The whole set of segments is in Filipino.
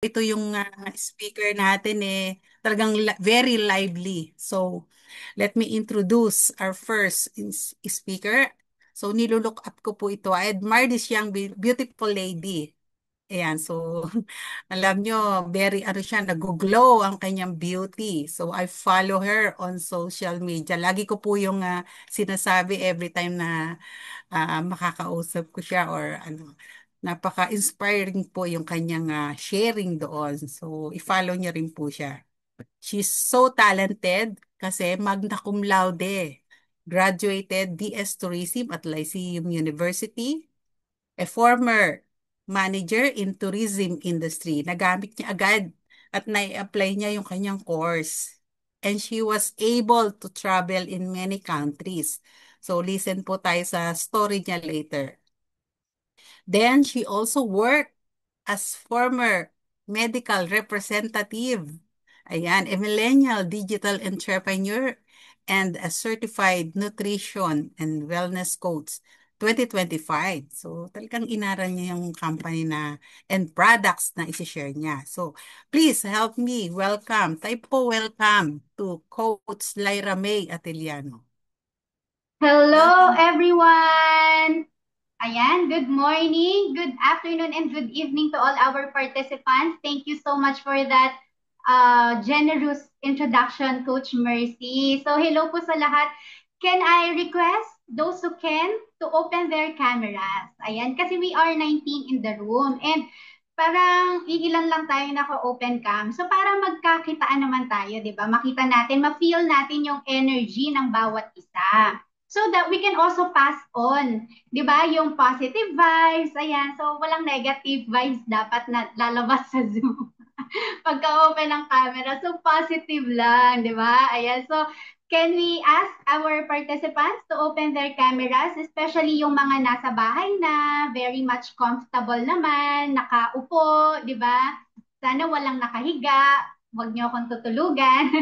ito yung speaker natin talagang very lively. So, let me introduce our first speaker. So, nilulook up ko po ito. I admire this young beautiful lady. Ayan, so alam nyo, very ano siya, nag-glow ang kanyang beauty. So I follow her on social media. Lagi ko po yung sinasabi every time na makakausap ko siya or ano, napaka-inspiring po yung kanyang sharing doon. So i-follow niya rin po siya. She's so talented kasi magna cum laude. Graduated DS Tourism at Lyceum University, a former manager in tourism industry. Nagamit niya agad at nai-apply niya yung kanyang course. And she was able to travel in many countries. So listen po tayo sa story niya later. Then she also worked as former medical representative. Ayan, a millennial digital entrepreneur and a certified nutrition and wellness coach 2025. So, talagang inaral niya yung company na and products na isi-share niya. So, please help me welcome, type po welcome to Coach Lyra May Atiliano. Hello, Welcome. everyone! Ayan, good morning, good afternoon, and good evening to all our participants. Thank you so much for that generous introduction, Coach Mercy. So, hello po sa lahat. Can I request those who can to open their cameras? Ayan, kasi we are 19 in the room and parang iilan lang tayo naka-open cam. So, para magkakitaan naman tayo, di ba? Makita natin, ma-feel natin yung energy ng bawat isa so that we can also pass on, 'di ba? Yung positive vibes, ayan. So walang negative vibes dapat na lalabas sa Zoom pagka-open ng camera. So positive lang, 'di ba? Ayan. So can we ask our participants to open their cameras, especially yung mga nasa bahay na, very much comfortable naman, nakaupo, 'di ba? Sana walang nakahiga, wag niyo akong tutulugan.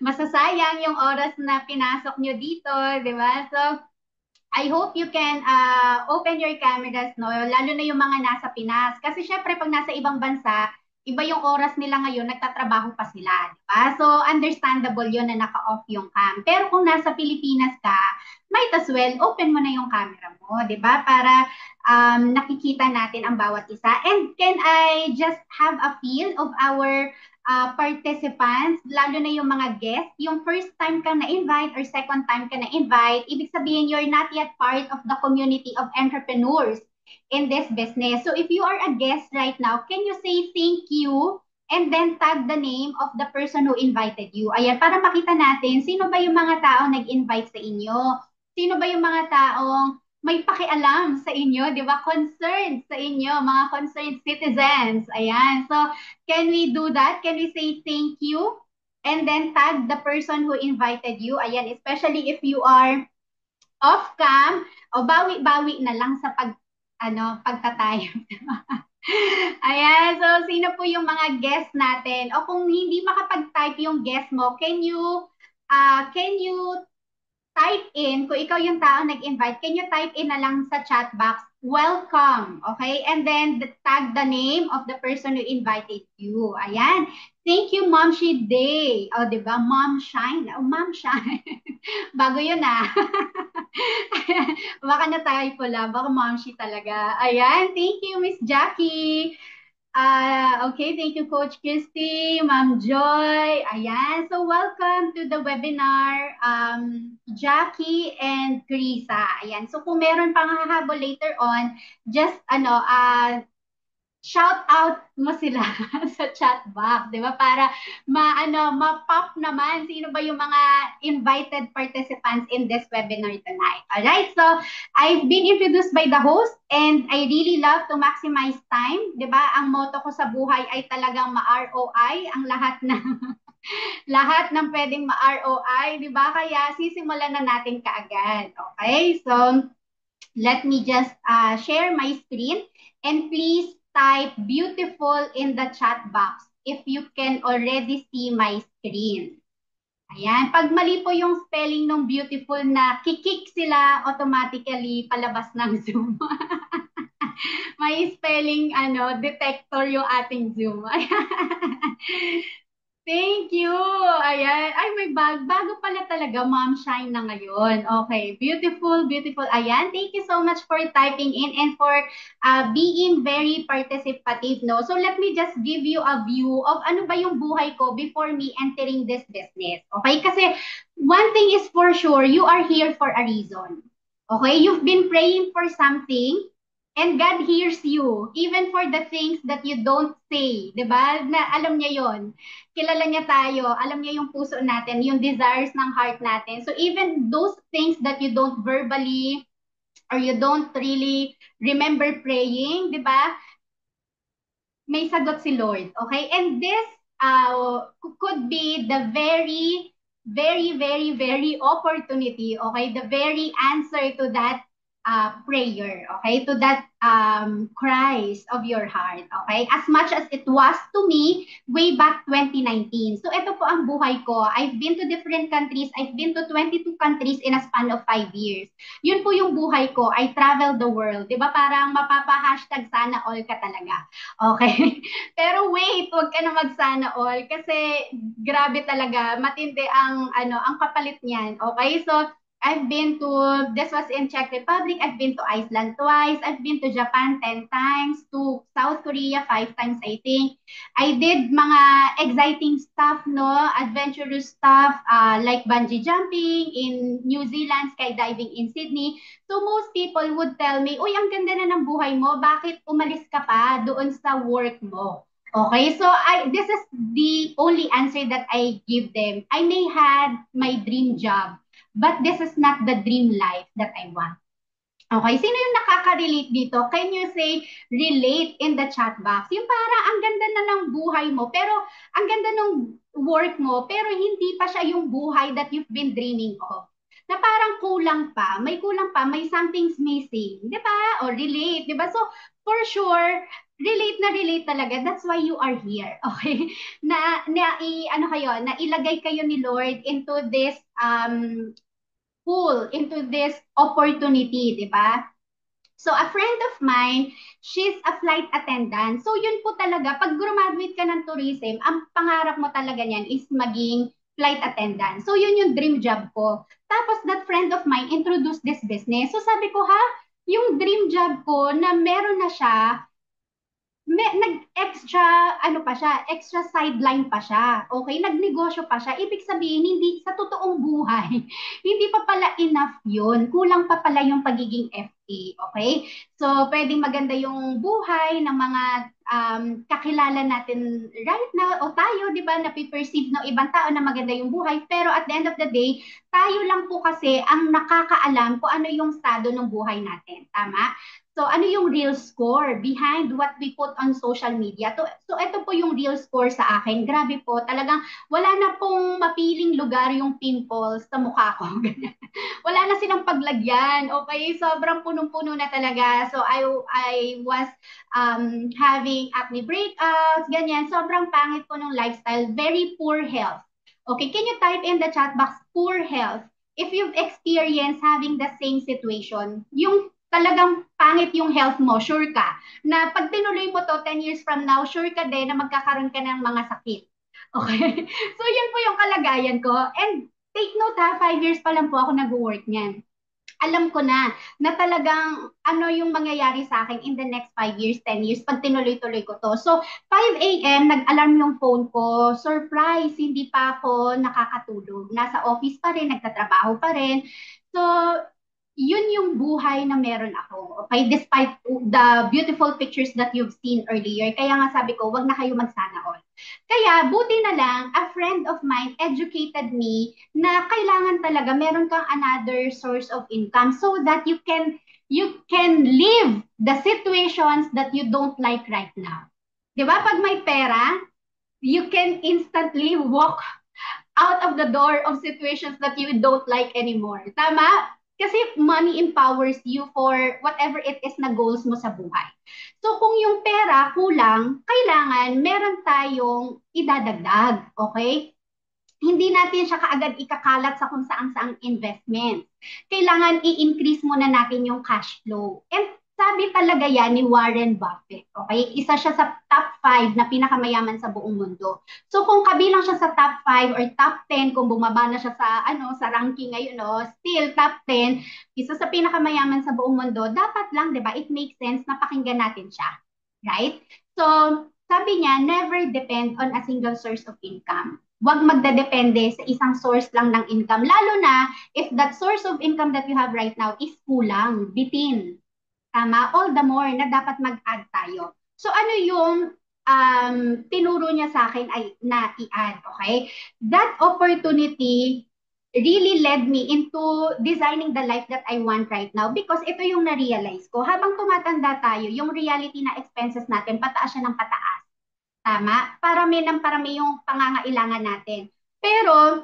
Masasayang yung oras na pinasok nyo dito, di ba? So, I hope you can open your cameras, no? Lalo na yung mga nasa Pinas. Kasi syempre, pag nasa ibang bansa, iba yung oras nila ngayon, nagtatrabaho pa sila, di ba? So, understandable yun na naka-off yung cam. Pero kung nasa Pilipinas ka, might as well, open mo na yung camera mo, di ba? Para nakikita natin ang bawat isa. And can I just have a feel of our participants, lalo na yung mga guests, yung first time kang na-invite or second time ka na-invite, ibig sabihin you're not yet part of the community of entrepreneurs in this business. So if you are a guest right now, can you say thank you and then tag the name of the person who invited you? Ayan, para makita natin sino ba yung mga taong nag-invite sa inyo. Sino ba yung mga taong may pakialam sa inyo, di ba? Concerned sa inyo, mga concerned citizens. Ayan. So, can we do that? Can we say thank you? And then tag the person who invited you. Ayan, especially if you are off cam, o bawi-bawi na lang sa pagtatayo. Ayan, so sino po yung mga guest natin? O kung hindi makapag-type yung guest mo, can you type in, kung ikaw yung tao nag-invite, can you type in na lang sa chat box, welcome, okay? And then tag the name of the person who invited you. Ayan. Thank you, Mom She Day. O, di ba? Mom Shine. Oh, Mom Shine. Bago yun ah. Baka na tayo pala. Baka Mom She talaga. Ayan. Thank you, Miss Jackie. Okay, thank you, Coach Christy, Ma'am Joy. Ayan, so welcome to the webinar, Jackie and Krisa. Ayan, so kung meron pang hahabol later on, just shout out mo sila sa chat box, 'di ba? Para ma-pop naman sino ba yung mga invited participants in this webinar tonight. All right? So, I've been introduced by the host and I really love to maximize time, 'di ba? Ang motto ko sa buhay ay talagang ma-ROI ang lahat ng lahat ng pwedeng ma-ROI, 'di ba? Kaya sisimulan na natin kaagad. Okay? So, let me just share my screen and please type beautiful in the chat box if you can already see my screen. Ayan. Pag mali po yung spelling ng beautiful na kikik sila automatically palabas ng Zoom. May spelling detector yung ating Zoom. Thank you. Ayan. Ay, may bago pala talaga. Mom Shine na ngayon. Okay. Beautiful, beautiful. Ayan. Thank you so much for typing in and for being very participative, no? So, let me just give you a view of ano ba yung buhay ko before me entering this business. Okay? Kasi one thing is for sure, you are here for a reason. Okay? You've been praying for something and God hears you even for the things that you don't say, 'di ba? Na alam niya 'yon, kilala niya tayo, alam niya yung puso natin, yung desires ng heart natin. So even those things that you don't verbally or you don't really remember praying, di ba? May sagot si Lord. Okay? And this could be the very opportunity, okay? The very answer to that prayer, okay? To that cries of your heart, okay? As much as it was to me way back 2019. So ito po ang buhay ko. I've been to different countries. I've been to 22 countries in a span of 5 years. Yun po yung buhay ko. I travel the world. Di ba parang mapapa-hashtag sana all ka talaga. Okay? Pero wait, wag ka na magsana all kasi grabe talaga, matindi ang kapalit niyan. Okay? So I've been to, this was in Czech Republic, I've been to Iceland twice, I've been to Japan 10 times, to South Korea 5 times I think. I did mga exciting stuff, no? Adventurous stuff like bungee jumping in New Zealand, skydiving in Sydney. So most people would tell me, uy, ang ganda na ng buhay mo, bakit umalis ka pa doon sa work mo? Okay, so this is the only answer that I give them. I may have my dream job, but this is not the dream life that I want. Okay, sino yung nakaka-relate dito? Can you say relate in the chat box? Yung parang ang ganda na ng buhay mo, pero ang ganda ng work mo, pero hindi pa siya yung buhay that you've been dreaming of. Na parang kulang pa, may something's missing, di ba? Or relate, di ba? So, for sure, relate talaga. That's why you are here, okay? Ano kayo, na ilagay kayo ni Lord into this pool, into this opportunity, di ba? So, a friend of mine, she's a flight attendant. So, yun po talaga, pag graduate ka ng tourism, ang pangarap mo talaga niyan is maging flight attendant. So, yun yung dream job ko. Tapos, that friend of mine introduced this business. So, sabi ko, ha? Yung dream job ko na meron na siya, nag-extra, ano pa siya, extra sideline pa siya. Okay, nagnegosyo pa siya. Ibig sabihin, hindi sa totoong buhay, hindi pa pala enough yun. Kulang pa pala yung pagiging FA. Okay? So, pwedeng maganda yung buhay ng mga kakilala natin right now, o tayo, di ba, napiperceive ng ibang tao na maganda yung buhay. Pero at the end of the day, tayo lang po kasi ang nakakaalam kung ano yung estado ng buhay natin. Tama? So, ano yung real score behind what we put on social media? So, ito po yung real score sa akin. Grabe po, talagang wala na pong mapiling lugar yung pimples sa mukha ko. Wala na silang paglagyan. Okay, sobrang punong-puno na talaga. So, I was having acne breakouts, ganyan. Sobrang pangit po ng lifestyle. Very poor health. Okay, can you type in the chat box, poor health? If you've experienced having the same situation, yung talagang pangit yung health mo, sure ka, na pag tinuloy mo to 10 years from now, sure ka din na magkakaroon ka ng mga sakit. Okay? So, yun po yung kalagayan ko. And take note ha, 5 years pa lang po ako nag-work niyan. Alam ko na talagang ano yung mangyayari sa akin in the next 5 years, 10 years, pag tinuloy-tuloy ko to. So, 5 a.m., nag-alarm yung phone ko. Surprise, hindi pa ako nakakatulog. Nasa office pa rin, nagtatrabaho pa rin. So, yun yung buhay na meron ako. Okay? Despite the beautiful pictures that you've seen earlier. Kaya nga sabi ko, wag na kayo magsana all. Kaya buti na lang, a friend of mine educated me na kailangan talaga meron kang another source of income so that you can live the situations that you don't like right now. 'Di ba? Pag may pera, you can instantly walk out of the door of situations that you don't like anymore. Tama? Kasi money empowers you for whatever it is na goals mo sa buhay. So kung yung pera kulang, kailangan meron tayong idadagdag. Okay? Hindi natin siya kaagad ikakalat sa kung saan-saang investment. Kailangan i-increase muna natin yung cash flow. And Sabi talaga yan ni Warren Buffett. Okay? Isa siya sa top 5 na pinakamayaman sa buong mundo. So kung kabilang siya sa top 5 or top 10, kung bumaba na siya sa sa ranking ngayon, no, still top 10, isa sa pinakamayaman sa buong mundo, dapat lang, 'di ba? It makes sense na pakinggan natin siya. Right? So, sabi niya, never depend on a single source of income. Huwag magdadepende sa isang source lang ng income. Lalo na if that source of income that you have right now is kulang, bitin. Tama? All the more na dapat mag-add tayo. So ano yung tinuro niya sa akin ay na i-add, okay? That opportunity really led me into designing the life that I want right now because ito yung na-realize ko. Habang tumatanda tayo, yung reality na expenses natin, pataas siya ng pataas. Tama? Parami ng parami yung pangangailangan natin. Pero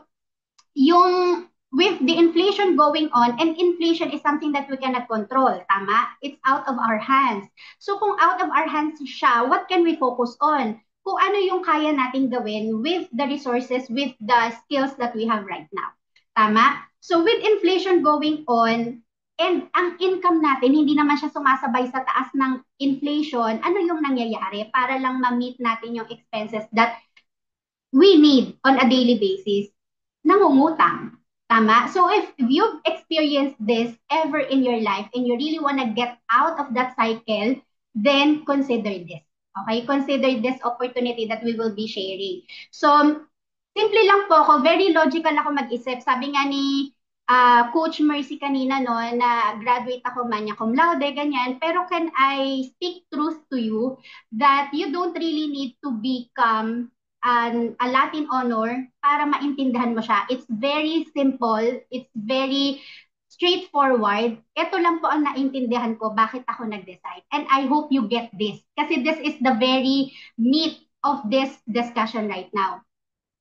yung with the inflation going on, and inflation is something that we cannot control, tama? It's out of our hands. So kung out of our hands siya, what can we focus on? Kung ano yung kaya nating gawin with the resources, with the skills that we have right now. Tama? So with inflation going on, and ang income natin, hindi naman siya sumasabay sa taas ng inflation, ano yung nangyayari para lang ma-meet natin yung expenses that we need on a daily basis? Nangungutang. Tama? So if you've experienced this ever in your life and you really want to get out of that cycle, then consider this. Okay? Consider this opportunity that we will be sharing. So, simple lang po ako, very logical ako mag-isip. Sabi nga ni Coach Mercy kanina, no, na graduate ako magna cum laude, ganyan. Pero can I speak truth to you that you don't really need to become a Latin honor para maintindihan mo siya. It's very simple. It's very straightforward. Ito lang po ang naintindihan ko bakit ako nag-decide. And I hope you get this. Kasi this is the very meat of this discussion right now.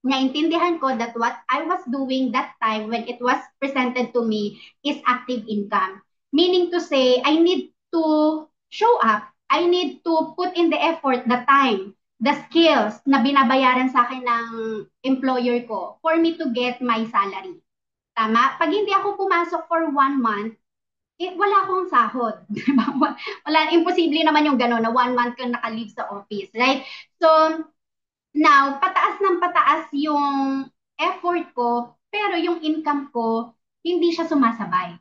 Naintindihan ko that what I was doing that time when it was presented to me is active income. Meaning to say, I need to show up. I need to put in the effort, the time, the skills na binabayaran sa akin ng employer ko for me to get my salary. Tama? Pag hindi ako pumasok for 1 month, wala akong sahod. Wala, imposible naman yung gano'n na 1 month kang naka-leave sa office, right? So, now, pataas ng pataas yung effort ko, pero yung income ko, hindi siya sumasabay.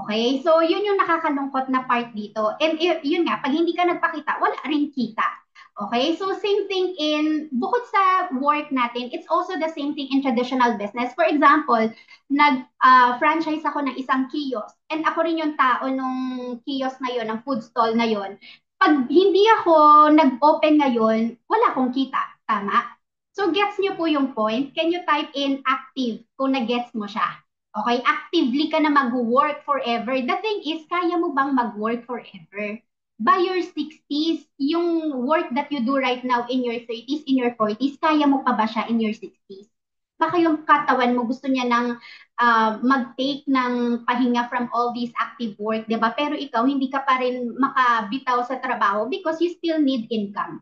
Okay? So, yun yung nakakalungkot na part dito. And yun nga, pag hindi ka nagpakita, wala rin kita. Okay? So, same thing in, bukod sa work natin, it's also the same thing in traditional business. For example, nag-franchise ako ng isang kiosk. And ako rin yung tao nung kiosk na yon, ng food stall na yon. Pag hindi ako nag-open ngayon, wala akong kita. Tama? So, gets nyo po yung point? Can you type in active kung na-gets mo siya? Okay? Actively ka na mag-work forever. The thing is, kaya mo bang mag-work forever? By your 60s, yung work that you do right now in your 30s, in your 40s, kaya mo pa ba siya in your 60s? Baka yung katawan mo gusto niya ng mag-take ng pahinga from all these active work, di ba? Pero ikaw, hindi ka pa rin makabitaw sa trabaho because you still need income.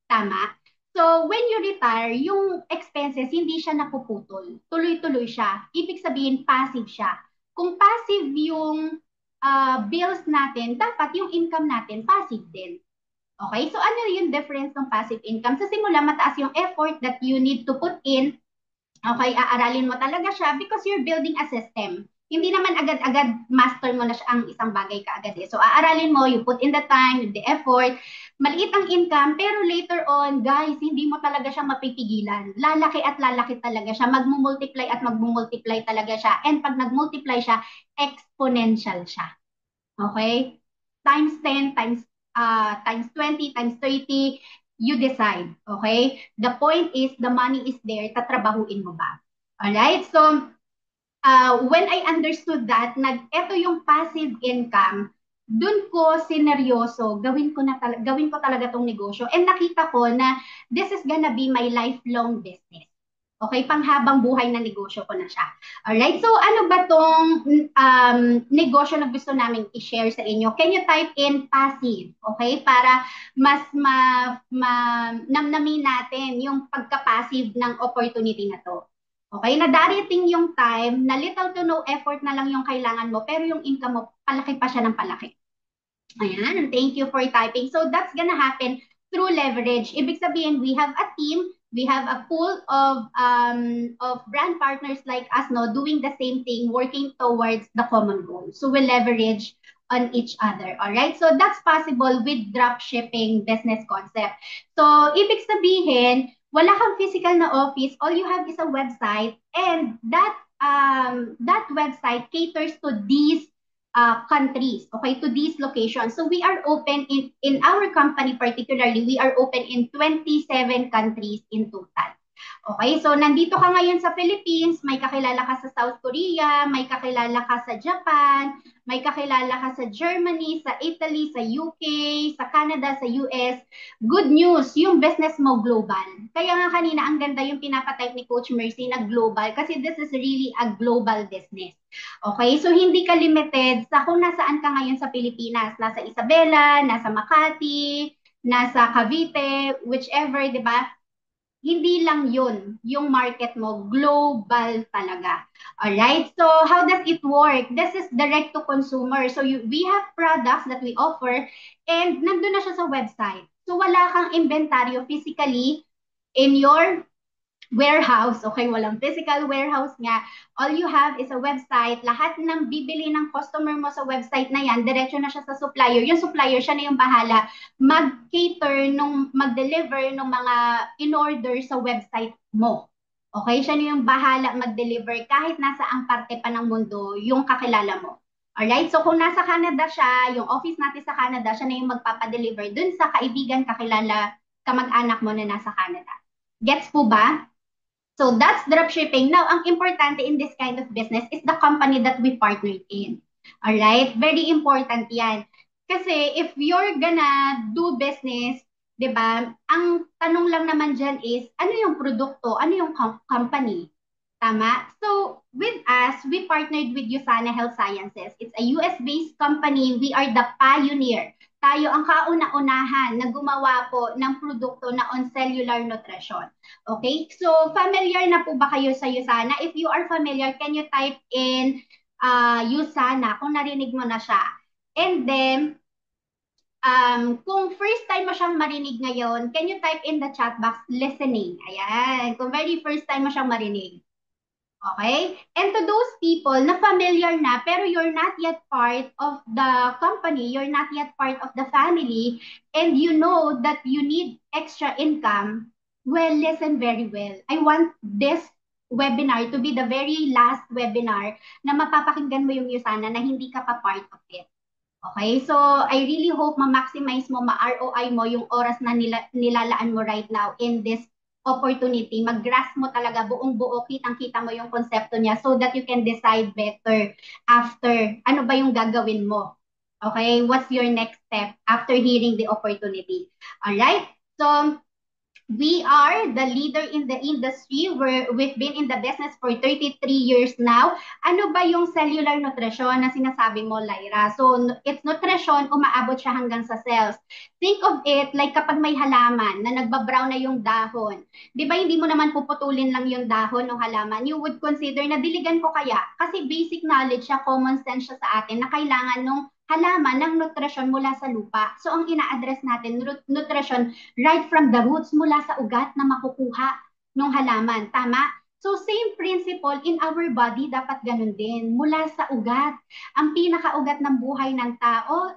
Tama? So, when you retire, yung expenses, hindi siya napuputol. Tuloy-tuloy siya. Ibig sabihin, passive siya. Kung passive yung bills natin, dapat yung income natin, passive din. Okay? So, ano yung difference ng passive income? Sa simula, mataas yung effort that you need to put in. Okay, aaralin mo talaga siya because you're building a system. Hindi naman agad-agad master mo na siya ang isang bagay kaagad eh. So, aaralin mo, you put in the time, the effort, maliit ang income, pero later on, guys, hindi mo talaga siya mapipigilan. Lalaki at lalaki talaga siya. Magmumultiply at magmumultiply talaga siya. And pag nagmultiply siya, exponential siya. Okay? Times 10, times 20, times 30, you decide. Okay? The point is, the money is there, tatrabahuin mo ba? Alright? So, when I understood that, eto yung passive income, dun ko sineryoso, gawin ko talaga tong negosyo. And nakita ko na this is gonna be my lifelong business. Okay, panghabang buhay na negosyo ko na siya. Alright, so ano ba tong negosyo na gusto namin i-share sa inyo? Can you type in passive? Okay, para mas namnamin natin yung pagka-passive ng opportunity na to. Okay, na darating yung time na little to no effort na lang yung kailangan mo, pero yung income mo, palaki pa siya ng palaki. Ayan, thank you for typing. So that's gonna happen through leverage. Ibig sabihin, we have a team, we have a pool of brand partners like us, no, doing the same thing, working towards the common goal. So we leverage on each other. All right. So that's possible with drop shipping business concept. So ibig sabihin, wala kang physical na office, all you have is a website, and that website caters to these countries, okay, to these locations. So we are open in our company particularly, we are open in 27 countries in total. Okay, so nandito ka ngayon sa Philippines, may kakilala ka sa South Korea, may kakilala ka sa Japan, may kakilala ka sa Germany, sa Italy, sa UK, sa Canada, sa US. Good news, yung business mo global. Kaya nga kanina, ang ganda yung pinapatype ni Coach Mercy na global kasi this is really a global business. Okay, so hindi ka limited sa kung nasaan ka ngayon sa Pilipinas, nasa Isabela, nasa Makati, nasa Cavite, whichever, di ba? Hindi lang yun, yung market mo, global talaga. Alright, so how does it work? This is direct to consumer. So we have products that we offer and nandun na siya sa website. So wala kang inventaryo physically in your warehouse, okay, walang physical warehouse nga. All you have is a website. Lahat ng bibili ng customer mo sa website na yan, diretso na siya sa supplier. Yung supplier, siya na yung bahala mag-cater, mag-deliver ng mga in-order sa website mo. Okay, siya na yung bahala mag-deliver kahit nasa ang parte pa ng mundo yung kakilala mo. Alright, so kung nasa Canada siya, yung office natin sa Canada, siya na yung magpapadeliver dun sa kaibigan, kakilala, kamag-anak mo na nasa Canada. Gets po ba? So that's dropshipping. Now, ang importante in this kind of business is the company that we partnered in. Alright? Very important yan. Kasi if you're gonna do business, di ba, ang tanong lang naman dyan is, ano yung produkto? Ano yung company? Tama? So, with us, we partnered with USANA Health Sciences. It's a US-based company. We are the pioneer. Tayo ang kauna-unahan na gumawa po ng produkto na on cellular nutrition. Okay? So, familiar na po ba kayo sa USANA? If you are familiar, can you type in USANA kung narinig mo na siya? And then, kung first time mo siyang marinig ngayon, can you type in the chat box, listening? Ayan. Kung very first time mo siyang marinig. Okay? And to those people na familiar na pero you're not yet part of the company, you're not yet part of the family, and you know that you need extra income, well, listen very well. I want this webinar to be the very last webinar na mapapakinggan mo yung Yusana na hindi ka pa part of it. Okay? So, I really hope ma-maximize mo, ma-ROI mo yung oras na nilalaan mo right now in this opportunity. Mag-grasp mo talaga buong buo, kitang-kita mo yung konsepto niya so that you can decide better after ano ba yung gagawin mo. Okay? What's your next step after hearing the opportunity? Alright? So, we are the leader in the industry. We've been in the business for 33 years now. Ano ba yung cellular nutrition na sinasabi mo, Lyra? So, it's nutrition, umaabot siya hanggang sa cells. Think of it like kapag may halaman na nagbabrown na yung dahon. Di ba hindi mo naman puputulin lang yung dahon ng halaman? You would consider na diligan ko kaya? Kasi basic knowledge siya, common sense siya sa atin na kailangan nung halaman ng nutrisyon mula sa lupa. So, ang ina-address natin, nutrition right from the roots mula sa ugat na makukuha ng halaman. Tama? So, same principle in our body, dapat ganun din. Mula sa ugat. Ang pinakaugat ng buhay ng tao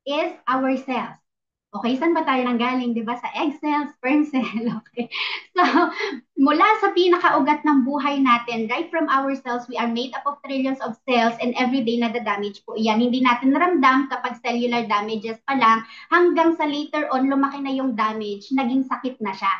is our cells. Okay, saan ba tayo nanggaling? Di ba? Sa egg cell, sperm cell. Okay. So, mula sa pinakaugat ng buhay natin, right from our cells, we are made up of trillions of cells and everyday na damage po iyan. Hindi natin ramdam kapag cellular damages pa lang, hanggang sa later on, lumaki na yung damage, naging sakit na siya.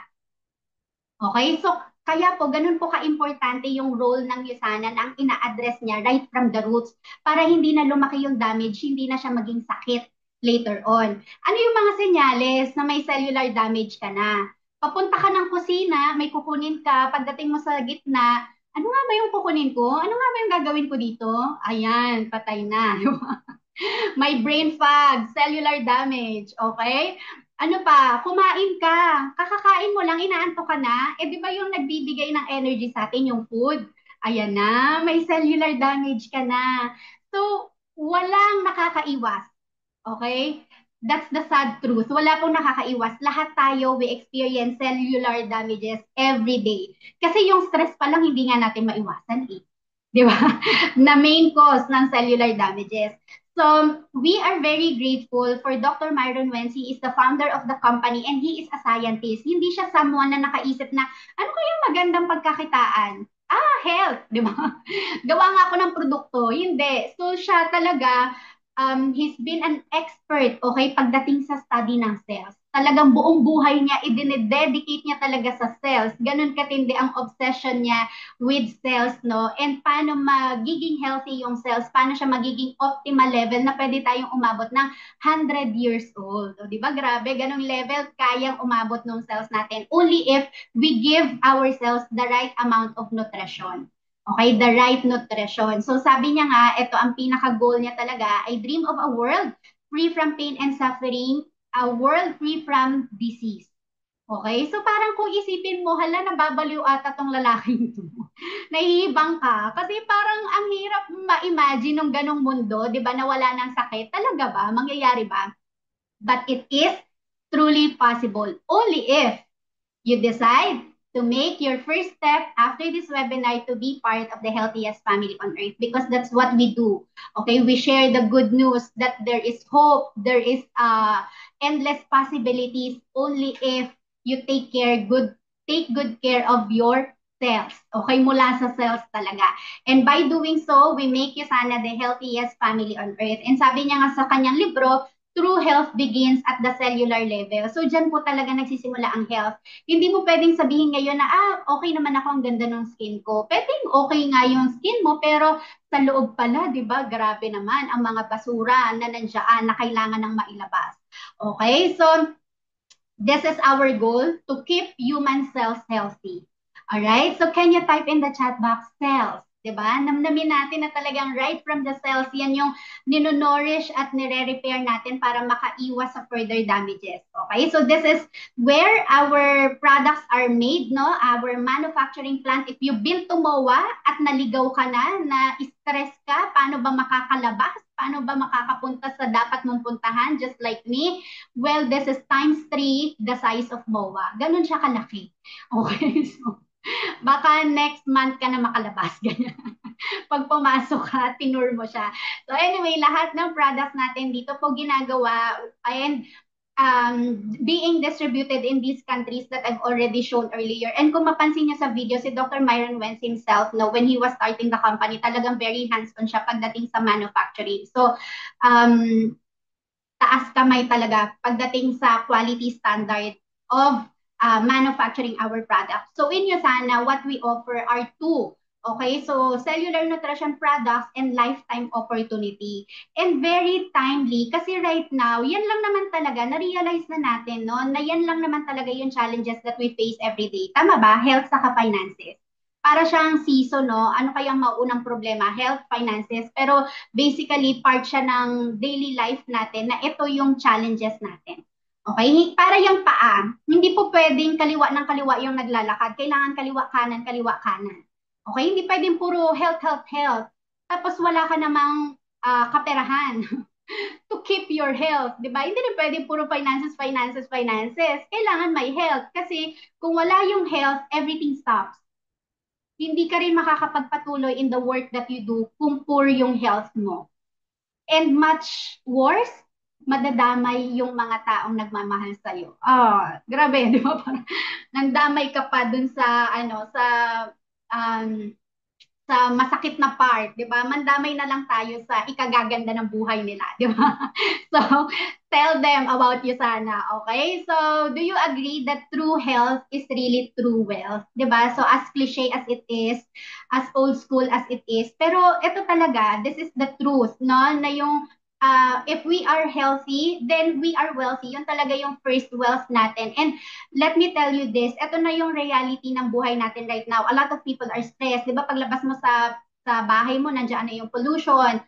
Okay, so kaya po, ganun po ka-importante yung role ng Yusanan ang ina-address niya right from the roots para hindi na lumaki yung damage, hindi na siya maging sakit later on. Ano yung mga senyales na may cellular damage ka na? Papunta ka ng kusina, may kukunin ka, pagdating mo sa gitna, ano nga ba yung kukunin ko? Ano nga ba yung gagawin ko dito? Ayan, patay na. May brain fog, cellular damage, okay? Ano pa, kumain ka, kakakain mo lang, inaantok ka na, eh di ba yung nagbibigay ng energy sa atin, yung food? Ayan na, may cellular damage ka na. So, walang nakakaiwas. Okay? That's the sad truth. Wala pong nakakaiwas. Lahat tayo, we experience cellular damages every day. Kasi yung stress pa lang, hindi nga natin maiwasan eh. Di ba? Na main cause ng cellular damages. So, we are very grateful for Dr. Myron Wentz. He is the founder of the company and he is a scientist. Hindi siya someone na nakaisip na, ano kayang magandang pagkakitaan? Ah, health, di ba? Gawa nga ako ng produkto. Hindi. So, siya talaga, he's been an expert, okay, pagdating sa study ng cells. Talagang buong buhay niya, i-dedicate niya talaga sa cells. Ganun katindi ang obsession niya with cells, no? And paano magiging healthy yung cells, paano siya magiging optimal level na pwede tayong umabot ng 100 years old. O, di ba? Grabe, ganung level kayang umabot ng cells natin. Only if we give ourselves the right amount of nutrition. Okay, the right nutrition. So sabi niya nga, ito ang pinaka-goal niya talaga, I dream of a world free from pain and suffering, a world free from disease. Okay, so parang kung isipin mo, hala, nababaliw ata tong lalaking to. Nahihibang ka. Kasi parang ang hirap ma-imagine ng ganong mundo, di ba, na wala ng sakit. Talaga ba? Mangyayari ba? But it is truly possible. Only if you decide to make your first step after this webinar to be part of the healthiest family on earth because that's what we do. Okay, we share the good news that there is hope, there is endless possibilities only if you take good care of your cells. Okay, mula sa cells talaga. And by doing so, we make you sana the healthiest family on earth. And sabi niya nga sa kanyang libro, true health begins at the cellular level. So, dyan po talaga nagsisimula ang health. Hindi mo pwedeng sabihin ngayon na, okay naman ako, ang ganda ng skin ko. Pwedeng okay nga yung skin mo, pero sa loob pala, di ba, grabe naman ang mga basura na nandiyan na kailangan ng mailabas. Okay, so this is our goal to keep human cells healthy. All right, so can you type in the chat box cells? Diba? Namnamin natin na talagang right from the cells, yan yung nino-nourish at nire-repair natin para makaiwas sa further damages. Okay? So this is where our products are made, no? Our manufacturing plant. If you build to MOA at naligaw ka na stress ka, paano ba makakalabas? Paano ba makakapunta sa dapat mong puntahan? Just like me, well, this is times 3 the size of MOA. Ganun siya kalaki. Okay? So, baka next month ka na makalabas. Ganyan. Pag pumasok ka, tinur mo siya. So anyway, lahat ng products natin dito po ginagawa and being distributed in these countries that I've already shown earlier. And kung mapansin niyo sa video, si Dr. Myron Wentz himself, no, when he was starting the company, talagang very hands-on siya pagdating sa manufacturing. So, taas kamay talaga pagdating sa quality standard of manufacturing our products. So in sana, what we offer are two. Okay, so cellular nutrition products and lifetime opportunity. And very timely kasi right now, yan lang naman talaga, na-realize na natin, no, na yan lang naman talaga yung challenges that we face every day. Tama ba? Health saka finances. Para siyang season, no? Ano kayang maunang problema? Health, finances. Pero basically, part siya ng daily life natin na ito yung challenges natin. Okay? Para yung paa, hindi po pwedeng kaliwa ng kaliwa yung naglalakad. Kailangan kaliwa kanan, kaliwa kanan. Okay? Hindi pwedeng puro health, health, health. Tapos wala ka namang kaperahan to keep your health, 'di ba? Hindi rin pwedeng puro finances, finances, finances. Kailangan may health kasi kung wala yung health, everything stops. Hindi ka rin makakapagpatuloy in the work that you do kung poor yung health mo. And much worse, madadamay yung mga taong nagmamahal sa iyo. Grabe, di ba? Parang nandamay ka pa dun sa um, sa masakit na part, 'di ba? Mandamay na lang tayo sa ikagaganda ng buhay nila, 'di ba? So, tell them about you sana, okay? So, do you agree that true health is really true wealth, 'di ba? So, as cliche as it is, as old school as it is, pero ito talaga, this is the truth, no? Na yung if we are healthy, then we are wealthy. Yun talaga yung first wealth natin. And let me tell you this, ito na yung reality ng buhay natin right now. A lot of people are stressed. Di ba, paglabas mo sa bahay mo, nandiyan na yung pollution.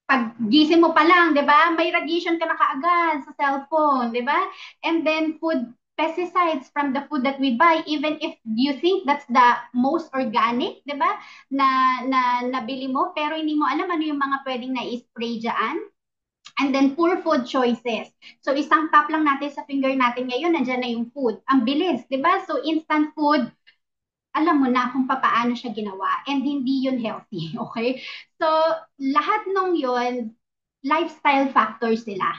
Pag gising mo pa lang, di ba, may radiation ka na kaagad sa cellphone, di ba? And then food pesticides from the food that we buy, even if you think that's the most organic, di ba, na nabili mo, pero hindi mo alam ano yung mga pwedeng na-spray dyan. And then poor food choices. So isang tap lang natin sa finger natin ngayon, nandiyan na yung food. Ang bilis, di ba? So instant food, alam mo na kung paano siya ginawa and hindi yun healthy, okay? So lahat nung yun, lifestyle factors sila.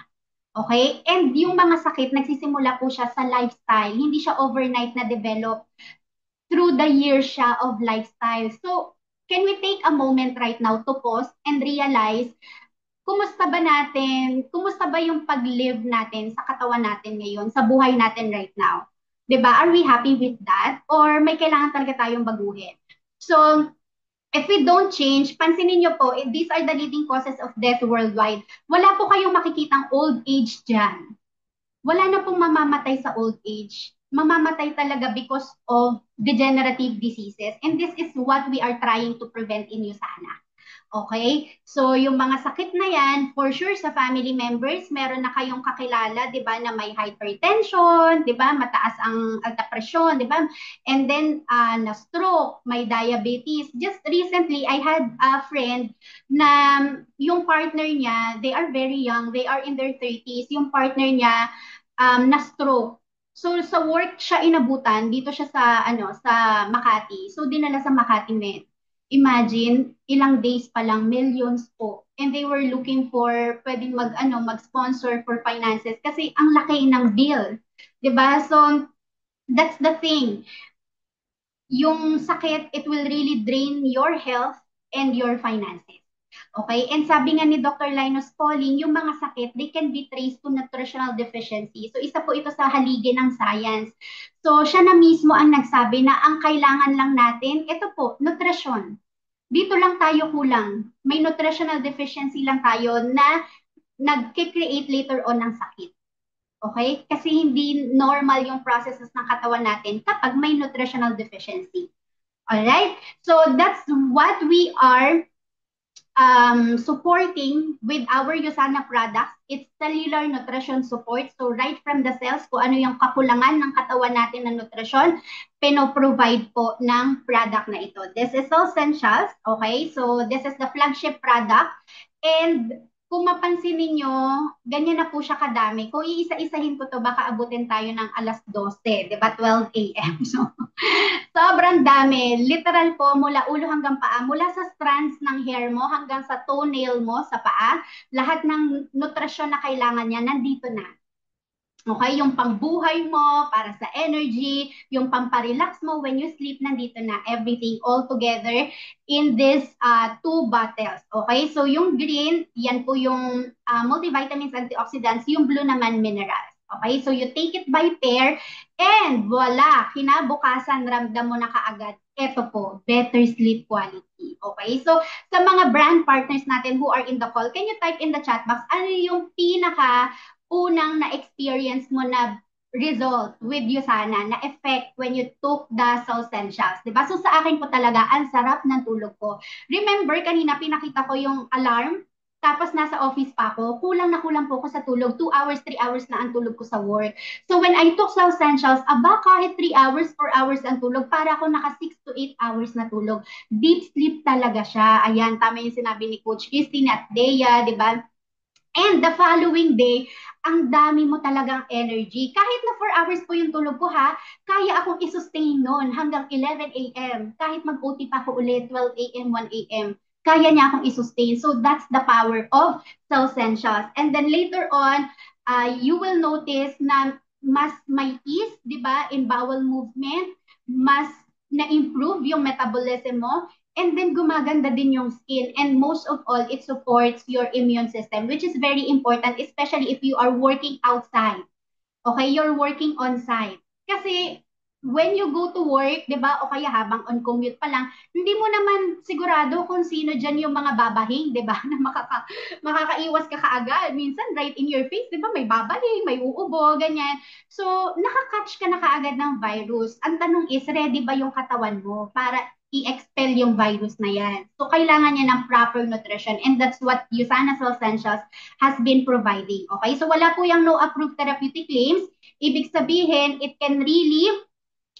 Okay? And yung mga sakit, nagsisimula po siya sa lifestyle. Hindi siya overnight na develop through the years siya of lifestyle. So, can we take a moment right now to pause and realize kumusta ba natin, kumusta ba yung pag-live natin sa katawan natin ngayon, sa buhay natin right now? 'Di ba? Are we happy with that? Or may kailangan talaga tayong baguhin? So, if we don't change, pansinin nyo po, these are the leading causes of death worldwide. Wala po kayong makikitang old age dyan. Wala na pong mamamatay sa old age. Mamamatay talaga because of degenerative diseases. And this is what we are trying to prevent in USANA. Okay? So, yung mga sakit na yan, for sure sa family members, meron na kayong kakilala, di ba, na may hypertension, di ba, mataas ang alta presyon, di ba? And then, na-stroke, may diabetes. Just recently, I had a friend na yung partner niya, they are very young, they are in their 30s, yung partner niya, na-stroke. So sa work siya inabutan, dito siya sa sa Makati. So dinala sa Makati Med. Imagine, ilang days pa lang, millions po. And they were looking for pwedeng mag-sponsor for finances kasi ang laki ng bill. 'Di ba? So that's the thing. Yung sakit, it will really drain your health and your finances. Okay? And sabi nga ni Dr. Linus Pauling, yung mga sakit, they can be traced to nutritional deficiency. So isa po ito sa haligi ng science. So siya na mismo ang nagsabi na ang kailangan lang natin, ito po, nutrition. Dito lang tayo kulang. May nutritional deficiency lang tayo na nag-create later on ng sakit. Okay? Kasi hindi normal yung processes ng katawan natin kapag may nutritional deficiency. Alright? So that's what we are supporting with our USANA products. It's cellular nutrition support. So right from the cells, kung ano yung kakulangan ng katawan natin na nutrisyon, pino-provide po ng product na ito. This is Essentials. Okay? So this is the flagship product. And kung mapansin ninyo, ganyan na po siya kadami. Kung iisa-isahin ko to, baka abutin tayo ng alas 12, di ba? 12 a.m. So, sobrang dami. Literal po, mula ulo hanggang paa. Mula sa strands ng hair mo hanggang sa toenail mo sa paa, lahat ng nutrisyon na kailangan niya, nandito na. Okay, yung pangbuhay mo, para sa energy, yung pamparelax mo when you sleep, nandito na everything all together in this two bottles. Okay, so yung green, yan po yung multivitamins, antioxidants, yung blue naman minerals. Okay, so you take it by pair and voila, kinabukasan ramdam mo na kaagad. Ito po, better sleep quality. Okay, so sa mga brand partners natin who are in the call, can you type in the chat box, ano yung pinaka unang na-experience mo na result with USANA, na effect when you took the Essentials, di ba? So sa akin po talaga, ang sarap ng tulog ko. Remember, kanina pinakita ko yung alarm, tapos nasa office pa ako, kulang na kulang po ako sa tulog. 2 hours, 3 hours na ang tulog ko sa work. So when I took Essentials, aba kahit 3 hours, 4 hours ang tulog, para ako naka 6 to 8 hours na tulog. Deep sleep talaga siya. Ayan, tama yung sinabi ni Coach Christine at Dea, di ba? And the following day, ang dami mo talagang energy. Kahit na 4 hours po yung tulog ko ha, kaya akong i-sustain noon hanggang 11 a.m. Kahit mag-OT pa ako ulit, 12 a.m., 1 a.m. Kaya niya akong i-sustain. So that's the power of Essentials. And then later on, you will notice na mas may ease, di ba, in bowel movement, mas na-improve yung metabolism mo, and then gumaganda din yung skin, and most of all, it supports your immune system, which is very important, especially if you are working outside. Okay, you're working on site. Kasi when you go to work, 'di ba? O kaya habang on commute pa lang, hindi mo naman sigurado kung sino diyan yung mga babahing, 'di ba? Na makakaiwas ka kaagad. Minsan right in your face, 'di ba? May babahing, may uubo, ganyan. So, nakakatch ka na kaagad ng virus. Ang tanong is, ready ba yung katawan mo para i-expel yung virus na yan? So, kailangan niya ng proper nutrition, and that's what USANA Essentials has been providing. Okay? So, wala po yung no approved therapeutic claims. Ibig sabihin, it can really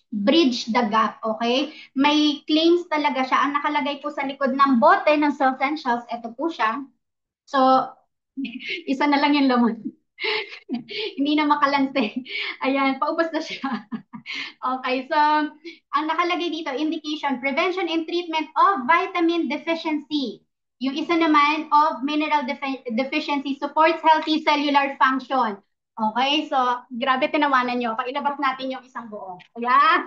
bridge the gap, okay? May claims talaga siya. Ang nakalagay po sa likod ng bote ng Essentials, ito po siya. So, Isa na lang yung laman. Hindi na makalanse. Ayan, paubos na siya. Okay, so ang nakalagay dito, indication, prevention and treatment of vitamin deficiency. Yung isa naman of mineral deficiency supports healthy cellular function. Okay, so grabe tinawanan nyo. Pailabas natin yung isang buo. Ayan.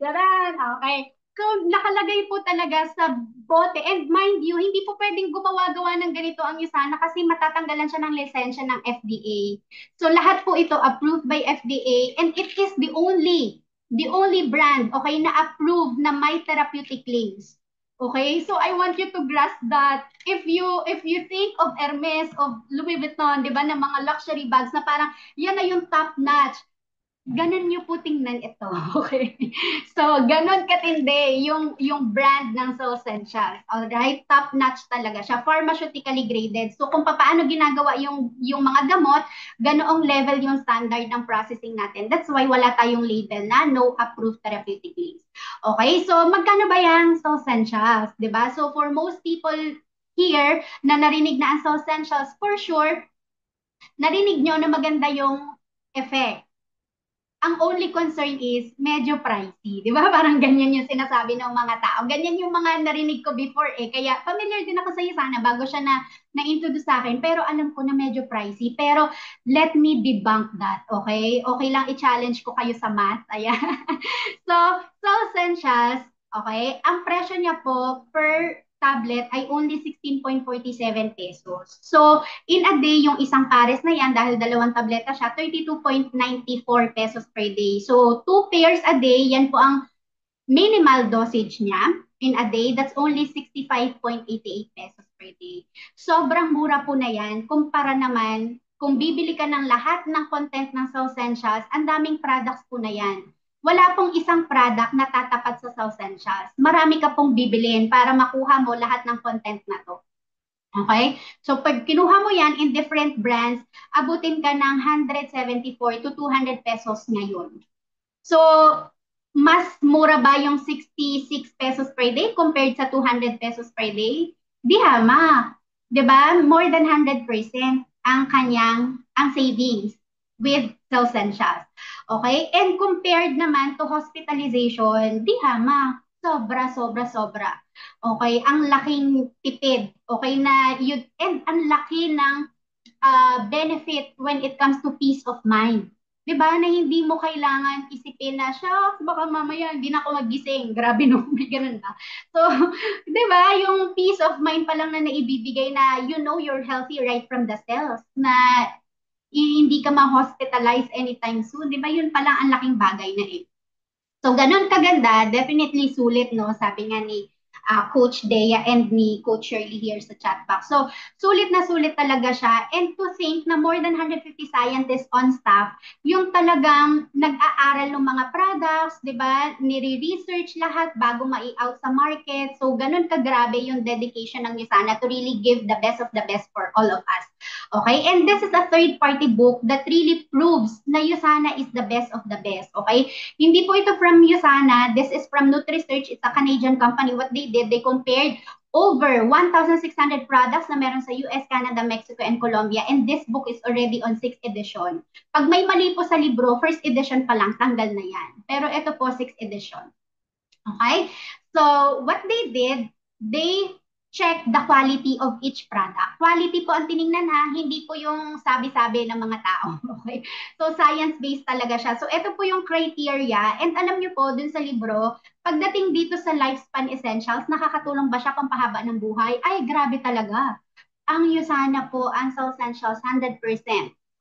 Daran, okay. Kung nakalagay po talaga sa bote, and mind you, hindi po pwedeng gumawa-gawa ng ganito ang Yusana kasi matatanggalan siya ng lisensya ng FDA. So lahat po ito approved by FDA and it is the only brand, okay, na approved na may therapeutic claims. Okay, so I want you to grasp that if you think of Hermes, of Louis Vuitton, di ba, na mga luxury bags na parang yan na yung top notch, ganun niyo po tingnan ito. Okay? So, ganun katindi yung brand ng Soul Essentials. Alright? Top notch talaga siya. Pharmaceutically graded. So, kung paano ginagawa yung mga gamot, ganoong level yung standard ng processing natin. That's why wala tayong label na no approved therapeutic use. Okay? So, magkano ba yung Soul Essentials? Diba? So, for most people here na narinig na ang Soul Essentials, for sure, narinig nyo na maganda yung effect. Ang only concern is medyo pricey. Di ba? Parang ganyan yung sinasabi ng mga tao. Ganyan yung mga narinig ko before eh. Kaya familiar din ako sa iyo sana bago siya na-introduce sa akin. Pero alam ko na medyo pricey. Pero let me debunk that. Okay? Okay lang i-challenge ko kayo sa math. Ayan. So, so essentials, okay? Ang presyo niya po per tablet ay only 16.47 pesos. So, in a day, yung isang pares na yan, dahil dalawang tableta siya, 32.94 pesos per day. So, two pairs a day, yan po ang minimal dosage niya in a day. That's only 65.88 pesos per day. Sobrang mura po na yan. Kumpara naman, kung bibili ka ng lahat ng content ng Essentials, ang daming products po na yan. Wala pong isang product na tatapat sa Essentials. Marami ka pong bibilin para makuha mo lahat ng content na to. Okay? So, pag kinuha mo yan in different brands, abutin ka ng 174 to 200 pesos ngayon. So, mas mura ba yung 66 pesos per day compared sa 200 pesos per day? Di hama. 'Di ba? More than 100% ang savings with Essentials. Okay? And compared naman to hospitalization, di hama. Sobra, sobra, sobra. Okay? Ang laking tipid. Okay na yun, and ang laki ng benefit when it comes to peace of mind. 'Di ba? Na hindi mo kailangan isipin na, shucks, baka mamaya hindi na ako magising. Grabe no, may ganun ba? So, 'di ba, yung peace of mind pa lang na naibibigay na you know you're healthy right from the cells, na hindi ka ma-hospitalize anytime soon. 'Di ba? Yun pa lang ang laking bagay na eh. So, ganun kaganda, definitely sulit, no? Sabi nga ni Coach Dea and ni Coach Shirley here sa chat box. So, sulit talaga siya. And to think na more than 150 scientists on staff, yung talagang nag-aaral ng mga products, di ba? Nire-research lahat bago mai-out sa market. So, ganun kagrabe yung dedication ng Yusana to really give the best of the best for all of us. Okay? And this is a third-party book that really proves na Yusana is the best of the best. Okay? Hindi po ito from USANA. This is from NutriSearch. It's a Canadian company. What they did, they compared over 1,600 products na meron sa US, Canada, Mexico, and Colombia. And this book is already on 6th edition. Pag may mali po sa libro, first edition pa lang, tanggal na yan. Pero ito po, 6th edition. Okay? So, what they did, they check the quality of each product. Quality po ang tiningnan ha, hindi po yung sabi-sabi ng mga tao. Okay? So, science-based talaga siya. So, ito po yung criteria. And alam niyo po, dun sa libro, pagdating dito sa lifespan essentials, nakakatulong ba siya pampahaba ng buhay? Ay, grabe talaga. Ang Usana po, ang Soul Essentials, 100%.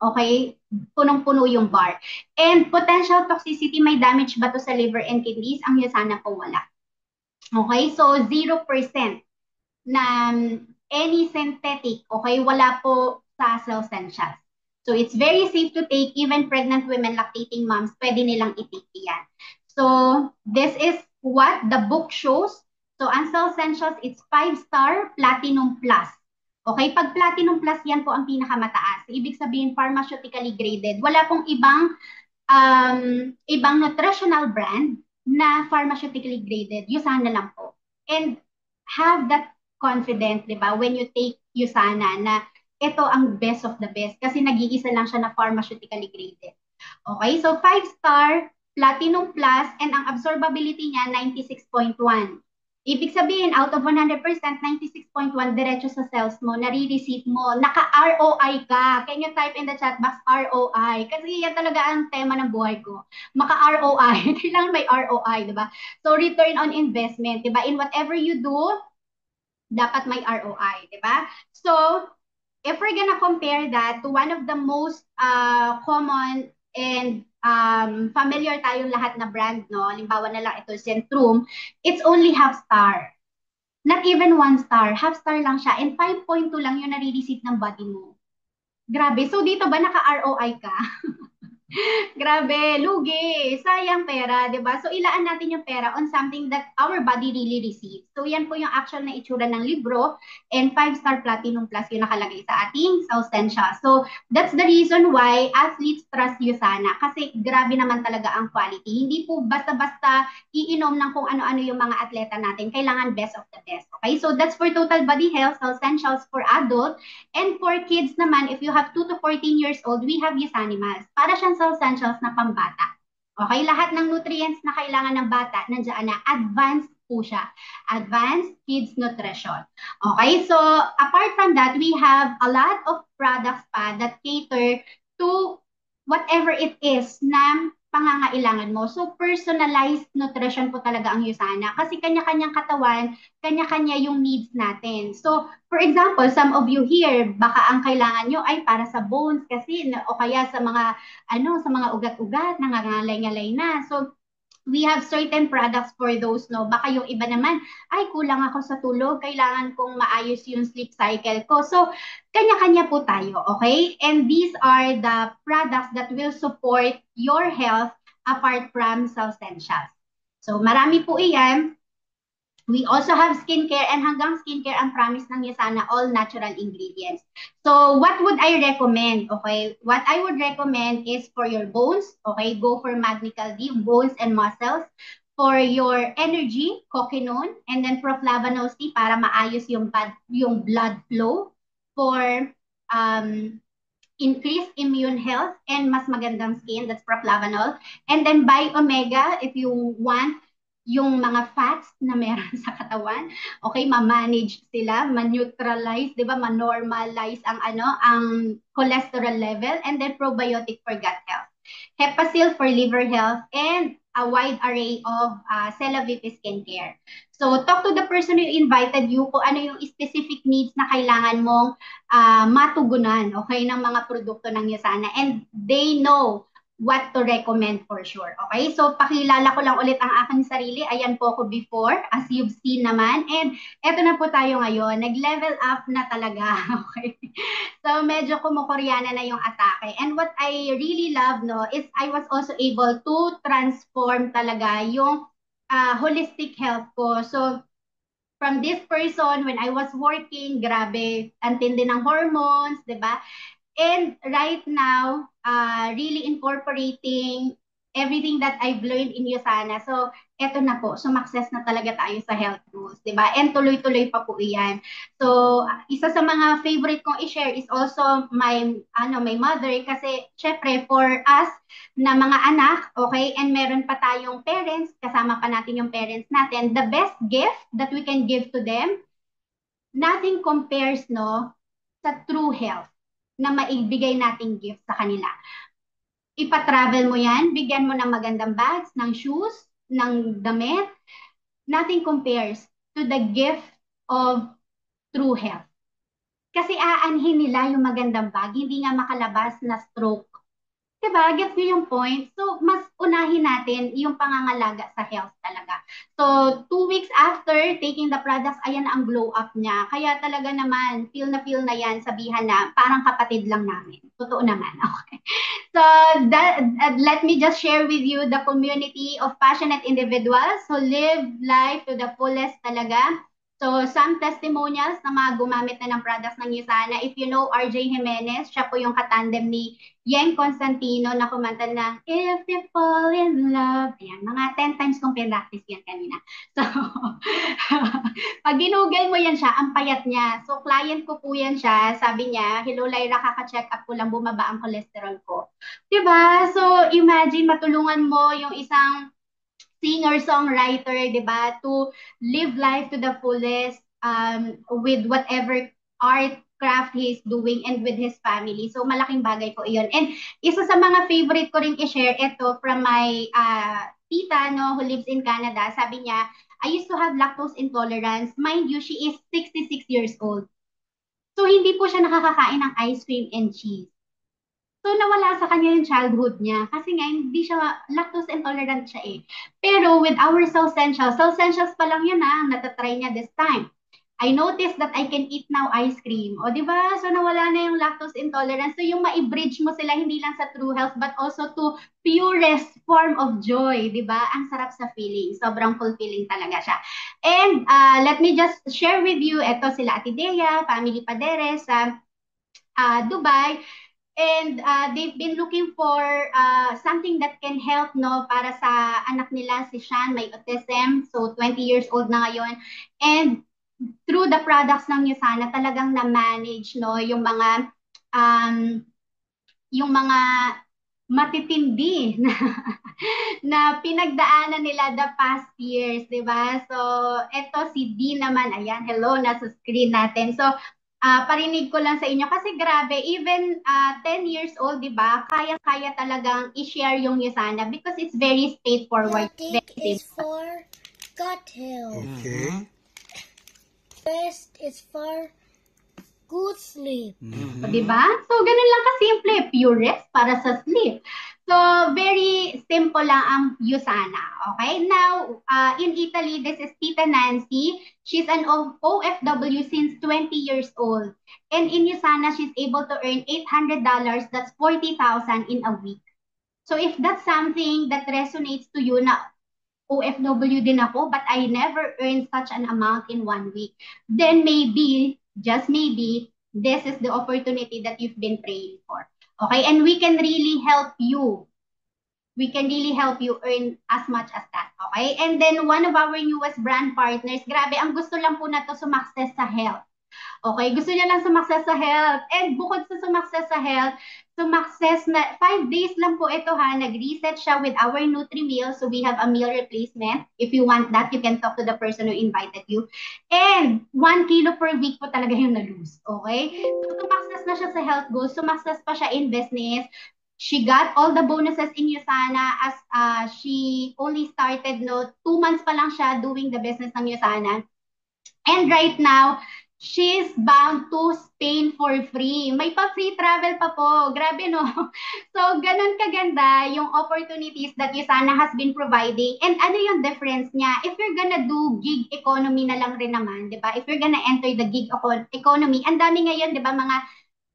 Okay? Punong-puno yung bar. And potential toxicity, may damage ba to sa liver and kidneys? Ang Usana po wala. Okay? So, 0% na any synthetic, okay, wala po sa Soul Essentials. So, it's very safe to take. Even pregnant women, lactating moms, pwede nilang i-take yan. So, this is what the book shows. So, ang Soul Essentials, it's 5-star Platinum Plus. Okay, pag Platinum Plus, yan po ang pinakamataas. Ibig sabihin, pharmaceutically graded. Wala pong ibang nutritional brand na pharmaceutically graded. Usana lang po. And have that confident, di ba? When you take USANA na ito ang best of the best kasi nag-iisa lang siya na pharmaceutically graded. Okay, so 5-star, Platinum Plus, and ang absorbability niya 96.1. Ibig sabihin, out of 100%, 96.1 diretso sa cells mo, nare-receive mo, naka-ROI ka. Can you type in the chat box ROI? Kasi yan talaga ang tema ng buhay ko. Maka-ROI. Kailangan may ROI, di ba? So, return on investment, di ba? In whatever you do, dapat may ROI, di ba? So, if we're gonna compare that to one of the most common and familiar tayong lahat na brand, no? Halimbawa na lang ito, Centrum, it's only half star. Not even 1 star, half star lang siya. And 5.2 lang yung nare-receive ng body mo. Grabe. So dito ba naka-ROI ka? Grabe, lugi. Sayang pera, 'di ba? So ilaan natin yung pera on something that our body really receives. So yan po yung actual na itsura ng libro and 5-star Platinum Plus yung nakalagay sa ating Sausensya. So that's the reason why athletes trust USANA kasi grabe naman talaga ang quality. Hindi po basta-basta iinom ng kung ano-ano yung mga atleta natin. Kailangan best of the best. Okay? So that's for total body health, essentials for adult. And for kids naman, if you have 2 to 14 years old, we have Usanimals. Para siyang sa essentials na pambata. Okay, lahat ng nutrients na kailangan ng bata, nandiyan na. Advanced po siya. Advanced Kids Nutrition. Okay, so apart from that, we have a lot of products pa that cater to whatever it is na pangangailangan mo. So, personalized nutrition po talaga ang USANA kasi kanya-kanyang katawan, kanya-kanya yung needs natin. So, for example, some of you here, baka ang kailangan nyo ay para sa bones kasi o kaya sa mga sa mga ugat-ugat, nangangalay-ngalay na. So, we have certain products for those, no? Baka yung iba naman, ay, kulang ako sa tulog, kailangan kong maayos yung sleep cycle ko. So, kanya-kanya po tayo, okay? And these are the products that will support your health apart from Substantials. So, marami po iyan. We also have skincare and hanggang skincare ang promise ng Yesana, all natural ingredients. So what would I recommend? Okay, what I would recommend is for your bones, okay, go for Magnical D, bones and muscles. For your energy, Coquinone, and then Proflavonols T para maayos yung blood flow. For increased immune health and mas magandang skin, that's Proflavanol. And then by Omega, if you want yung mga fats na meron sa katawan, okay, ma-manage sila, ma-neutralize, 'di ba, ma-normalize ang ang cholesterol level, and then probiotic for gut health. Hepasil for liver health, and a wide array of Celavip skincare. So, talk to the person who invited you kung ano yung specific needs na kailangan mong matugunan, okay, ng mga produkto ng Yasana. And they know what to recommend for sure. Okay? So, pakilala ko lang ulit ang aking sarili. Ayan po ako before, as you've seen naman. And eto na po tayo ngayon. Nag-level up na talaga. Okay? So, medyo kumukoreana na yung atake. And what I really love, no, is I was also able to transform talaga yung holistic health ko. So, from this person, when I was working, grabe, antindi ng hormones, di ba? And right now, really incorporating everything that I've learned in Yosana. So, eto na po, sumakses na talaga tayo sa health goals, di ba? And tuloy-tuloy pa po iyan. So, isa sa mga favorite kong i-share is also my mother kasi syempre for us na mga anak, okay, and meron pa tayong parents, kasama pa natin yung parents natin, the best gift that we can give to them, nothing compares, no, sa true health na maibigay nating gift sa kanila. Ipa-travel mo yan, bigyan mo ng magandang bags, ng shoes, ng damit. Nothing compares to the gift of true health. Kasi aanhin nila yung magandang bag, hindi nga makalabas na stroke. Diba? Gets niyo yung point? So, mas unahin natin yung pangangalaga sa health talaga. So, 2 weeks after taking the products, ayan na ang glow up niya. Kaya talaga naman, feel na yan, sabihan na parang kapatid lang namin. Totoo naman. Okay. So, let me just share with you the community of passionate individuals who live life to the fullest talaga. So, some testimonials na mga gumamit na ng products ng Usana. If you know RJ Jimenez, siya po yung katandem ni Yeng Constantino na kumanta ng If You Fall in Love. Ayan, mga 10 times kong pinractice yan kanina. So, pag ginugel mo yan siya, ang payat niya. So, client ko po yan siya. Sabi niya, hello Lyra, kaka-check up ko lang, bumaba ang cholesterol ko. Diba? So, imagine, matulungan mo yung isang singer-songwriter, di ba, to live life to the fullest with whatever art craft he's doing and with his family. So, malaking bagay po iyon. And isa sa mga favorite ko rin i-share ito from my tita, no, who lives in Canada. Sabi niya, I used to have lactose intolerance. Mind you, she is 66 years old. So, hindi po siya nakakakain ng ice cream and cheese. So, nawala sa kanya yung childhood niya. Kasi nga, hindi siya, lactose intolerant siya eh. Pero with our South Essentials pa lang yun natatry niya this time. I noticed that I can eat now ice cream. O, di ba? So, nawala na yung lactose intolerance. So, yung ma-bridge mo sila hindi lang sa true health, but also to purest form of joy. Di ba? Ang sarap sa feeling. Sobrang fulfilling talaga siya. And let me just share with you, eto sila Ate Dea, Family Paderes sa Dubai. And they've been looking for something that can help no para sa anak nila si Sean may autism, so 20 years old na ngayon. And through the products ng Usana talagang na-manage no um, yung mga matitindi na pinagdaanan nila the past years, di ba? So, eto si D naman, ayan, hello, nasa screen natin. So, parinig ko lang sa inyo kasi grabe, even 10 years old, di ba? Kaya-kaya talagang i-share yung Usana because it's very straightforward. Your tick is for gut health. Okay. Rest is for good sleep. Di ba? So, ganun lang kasimple. Pure rest para sa sleep. So, very simple lang ang Usana. Okay? Now, in Italy, this is Tita Nancy. She's an OFW since 20 years old. And in Usana, she's able to earn $800. That's 40,000 in a week. So, if that's something that resonates to you na OFW din ako, but I never earned such an amount in 1 week, then maybe, just maybe, this is the opportunity that you've been praying for. Okay? And we can really help you. We can really help you earn as much as that. Okay? And then one of our newest brand partners, grabe, ang gusto lang po na to sumakses sa health. Okay, gusto niya lang sumakses sa health. And bukod sa sumakses sa health, sumakses na 5 days lang po ito nag-reset siya with our Nutri-Meal. So we have a meal replacement. If you want that, you can talk to the person who invited you. And 1 kilo per week po talaga yung na-lose. Okay? So sumakses na siya sa health goals. Sumakses pa siya in business. She got all the bonuses in Usana as she only started 2 months pa lang siya doing the business ng Usana. And right now, she's bound to Spain for free. May pa-free travel pa po. Grabe, no? So, ganun kaganda yung opportunities that Usana has been providing. And ano yung difference niya? If you're gonna do gig economy na lang rin naman, di ba? If you're gonna enter the gig economy, ang dami ngayon, di ba, mga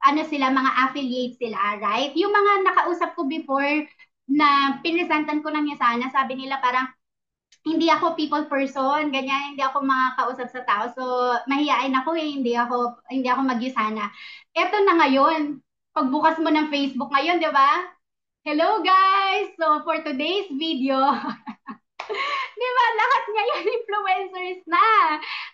mga affiliates sila, right? Yung mga nakausap ko before na pinresentan ko ng Usana, sabi nila parang, hindi ako people person, ganyan, hindi ako makakausap sa tao. So, mahihain ako hindi ako mag-Usana. Eto na ngayon, pagbukas mo ng Facebook ngayon, di ba? Hello guys! So, for today's video, di ba, lahat ngayon influencers na.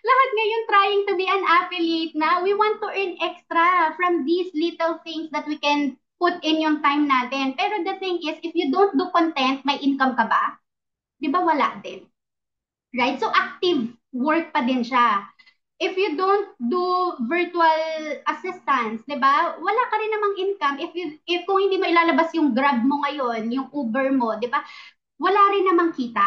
Lahat ngayon trying to be an affiliate na. We want to earn extra from these little things that we can put in yung time natin. Pero the thing is, if you don't do content, may income ka ba? Di ba wala din? Right? So, active work pa din siya. If you don't do virtual assistance, di ba? Wala ka rin namang income. If kung hindi mo ilalabas yung Grab mo ngayon, yung Uber mo, di ba? Wala rin namang kita.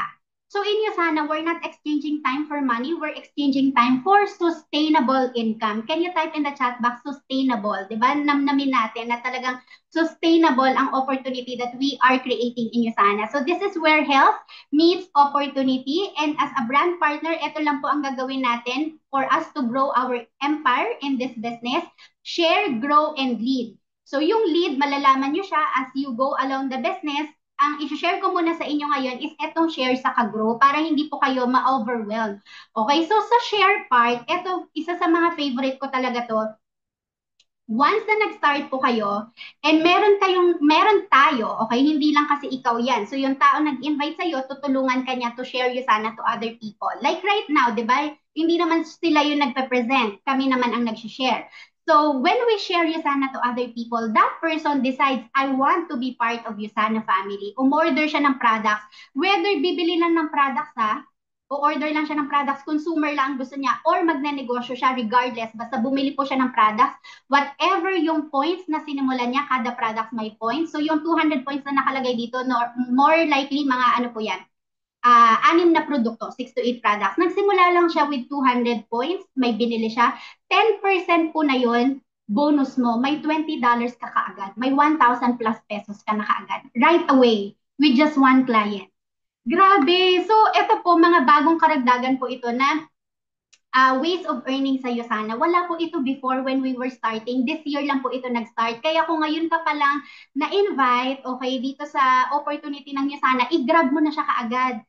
So in Usana, we're not exchanging time for money. We're exchanging time for sustainable income. Can you type in the chat box, sustainable? Di ba? Namnamin natin na talagang sustainable ang opportunity that we are creating in Usana. So this is where health meets opportunity. And as a brand partner, ito lang po ang gagawin natin for us to grow our empire in this business. Share, grow, and lead. So yung lead, malalaman nyo siya as you go along the business ang i-share ko muna sa inyo ngayon is etong share sa Kagro para hindi po kayo ma-overwhelm. Okay, so sa share part, eto isa sa mga favorite ko talaga to. Once na nag-start po kayo, and meron tayo, okay, hindi lang kasi ikaw yan. So yung tao nag-invite sa'yo, tutulungan ka niya to share you sana to other people. Like right now, di ba? Hindi naman sila yung nagpe-present. Kami naman ang nag-share. So when we share Yusana to other people, that person decides, I want to be part of Yusana family. Umorder siya ng products. Whether bibili lang ng products ha, o-order lang siya ng products, consumer lang ang gusto niya, or magnenegosyo siya regardless, basta bumili po siya ng products, whatever yung points na sinimulan niya, kada products may points. So yung 200 points na nakalagay dito, more likely mga ano po yan, 6 na produkto, 6 to 8 products. Nagsimula lang siya with 200 points, may binili siya. 10% po na yun, bonus mo, may $20 ka kaagad. May 1,000 plus pesos ka na kaagad. Right away, with just one client. Grabe! So, ito po, mga bagong karagdagan po ito na ways of earning sa Yusana. Wala po ito before when we were starting. This year lang po ito nag-start. Kaya kung ngayon ka pa lang na-invite, okay, dito sa opportunity ng Yusana, i-grab mo na siya kaagad.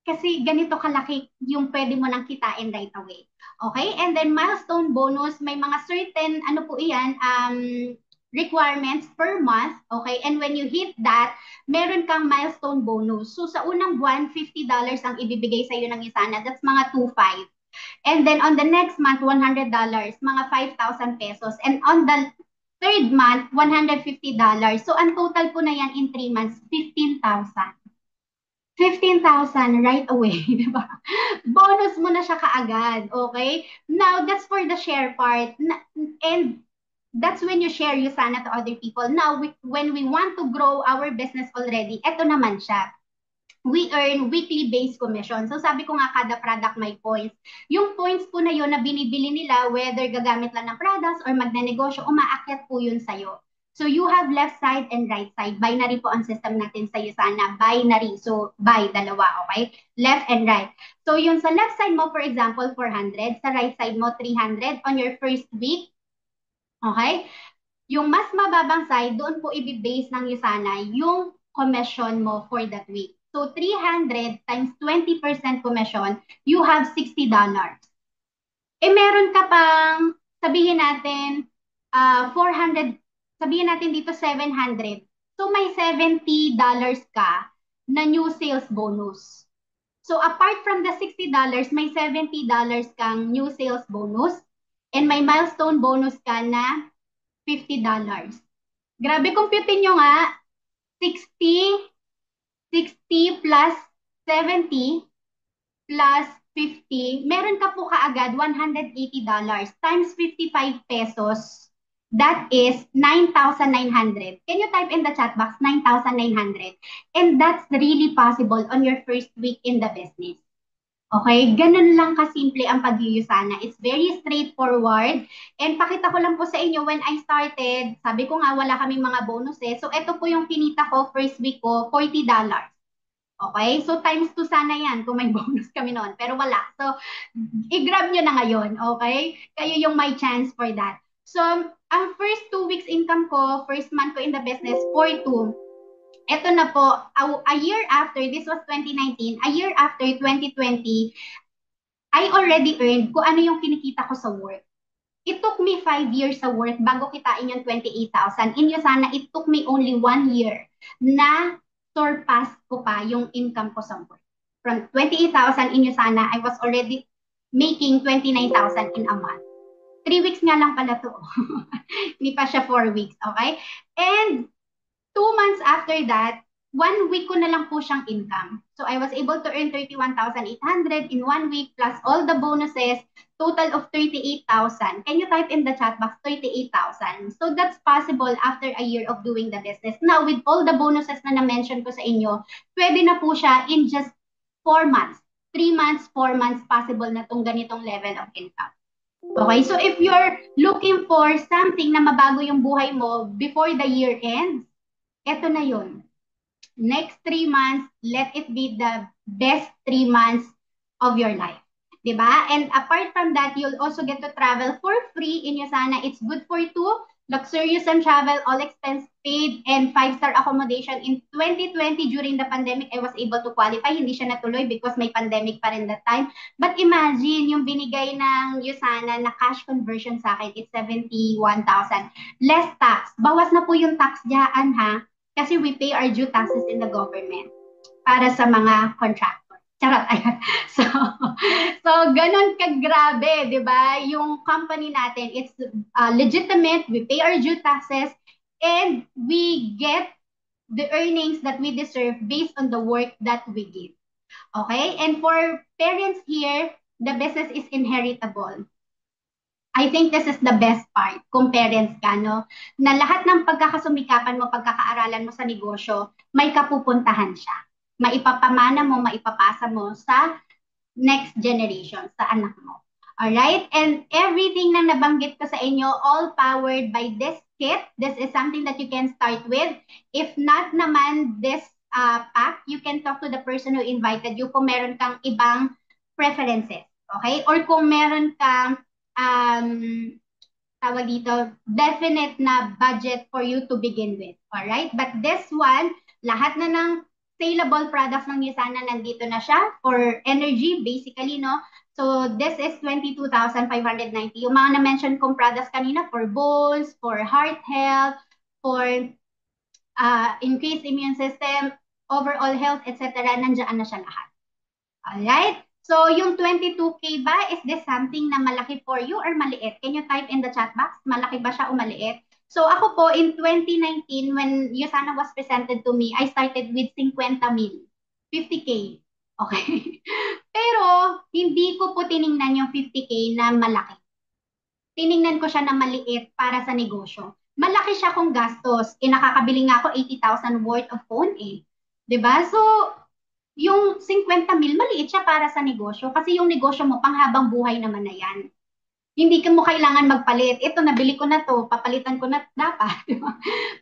Kasi ganito kalaki yung pwede mo nang kitain right away. Okay? And then milestone bonus, may mga certain, ano po iyan, requirements per month, okay? And when you hit that, meron kang milestone bonus. So sa unang buwan, $50 ang ibibigay sa iyo ng Yusana. That's mga 2,500. And then on the next month, $100, mga 5,000 pesos. And on the third month, $150. So ang total po na yan in 3 months, 15,000. 15,000 right away, di ba? Bonus mo na siya kaagad, okay? Now, that's for the share part. And that's when you share Yusana to other people. Now, when we want to grow our business already, eto naman siya. We earn weekly based commission. So sabi ko nga, kada product may points. Yung points po na yun na binibili nila, whether gagamit lang ng products or magnenegosyo, umaakyat po yun sa'yo. So you have left side and right side. Binary po ang system natin sa Yusana. Binary. So by, dalawa, okay? Left and right. So yung sa left side mo, for example, 400. Sa right side mo, 300 on your first week. Okay? Yung mas mababang side, doon po i-base ng Yusana yung commission mo for that week. So 300 times 20% commission, you have $60. Eh meron ka pang, sabihin natin, 400, sabihin natin dito 700. So may $70 ka na new sales bonus. So apart from the $60, may $70 kang new sales bonus and may milestone bonus ka na $50. Grabe, computin nyo nga, 60 plus 70 plus 50, meron ka po kaagad $180 times 55 pesos. That is 9,900. Can you type in the chat box 9,900? And that's really possible on your first week in the business. Okay, ganun lang kasimple ang pag-Yusana. It's very straightforward. And pakita ko lang po sa inyo, when I started, sabi ko nga wala kaming mga bonuses. So ito po yung pinita ko, first week ko, $40. Okay, so times 2 sana yan kung may bonus kami noon. Pero wala. So i-grab nyo na ngayon, okay? Kayo yung may chance for that. So ang first 2 weeks income ko, first month ko in the business, 4,200. Ito na po, a year after, this was 2019, a year after 2020, I already earned kung ano yung kinikita ko sa work. It took me 5 years sa work bago kitain yung 28,000. In Yusana, it took me only 1 year na surpass ko pa yung income ko sa work. From 28,000 in Yusana, I was already making 29,000 in a month. 3 weeks nga lang pala to. Hindi pa siya 4 weeks, okay? And 2 months after that, 1 week ko na lang po siyang income. So I was able to earn 31,800 in 1 week plus all the bonuses, total of 38,000. Can you type in the chat box 38,000? So that's possible after a year of doing the business. Now, with all the bonuses na na-mention ko sa inyo, pwede na po siya in just 4 months. 3 months, 4 months, possible na tong ganitong level of income. Okay, so if you're looking for something na mabago yung buhay mo before the year ends, eto na yun. Next 3 months, let it be the best 3 months of your life. Diba? And apart from that, you'll also get to travel for free in Yusana. It's good for 2. luxurious and travel, all expense paid, and 5-star accommodation in 2020 during the pandemic. I was able to qualify. Hindi siya natuloy because may pandemic pa rin that time. But imagine, yung binigay ng Yusana na cash conversion sa akin, it's 71,000. Less tax. Bawas na po yung tax dyan, ha? Kasi we pay our due taxes in the government para sa mga contractor. Charot, ayan. So, ganun kagrabe, di ba? Yung company natin, it's legitimate, we pay our due taxes, and we get the earnings that we deserve based on the work that we give. Okay? And for parents here, the business is inheritable. I think this is the best part kung parents ka, no? Na lahat ng pagkakasumikapan mo, pagkakaaralan mo sa negosyo, may kapupuntahan siya. Maipapamana mo, maipapasa mo sa next generation, sa anak mo. Alright? And everything na nabanggit ko sa inyo, all powered by this kit. This is something that you can start with. If not naman this pack, you can talk to the person who invited you kung meron kang ibang preferences. Okay? Or kung meron kang tawag dito, definite na budget for you to begin with. Alright? But this one, lahat na ng saleable products ng Yusana nandito na siya for energy, basically, no? So, this is 22,590. Yung mga na-mention kong products kanina for bones, for heart health, for increased immune system, overall health, etc. Nandiyan na siya lahat. Alright? So, yung 22K ba, is this something na malaki for you or maliit? Can you type in the chat box? Malaki ba siya o maliit? So, ako po, in 2019, when Yusana was presented to me, I started with 50 mil. 50K. Okay. Pero, hindi ko po tiningnan yung 50K na malaki. Tiningnan ko siya na maliit para sa negosyo. Malaki siya kung gastos. Nakakabili nga ako 80,000 worth of phone eh. 'Di ba? So, yung 50 mil, maliit siya para sa negosyo. Kasi yung negosyo mo, panghabang buhay naman na yan. Hindi ka mo kailangan magpalit. Ito, nabili ko na to, papalitan ko na dapat.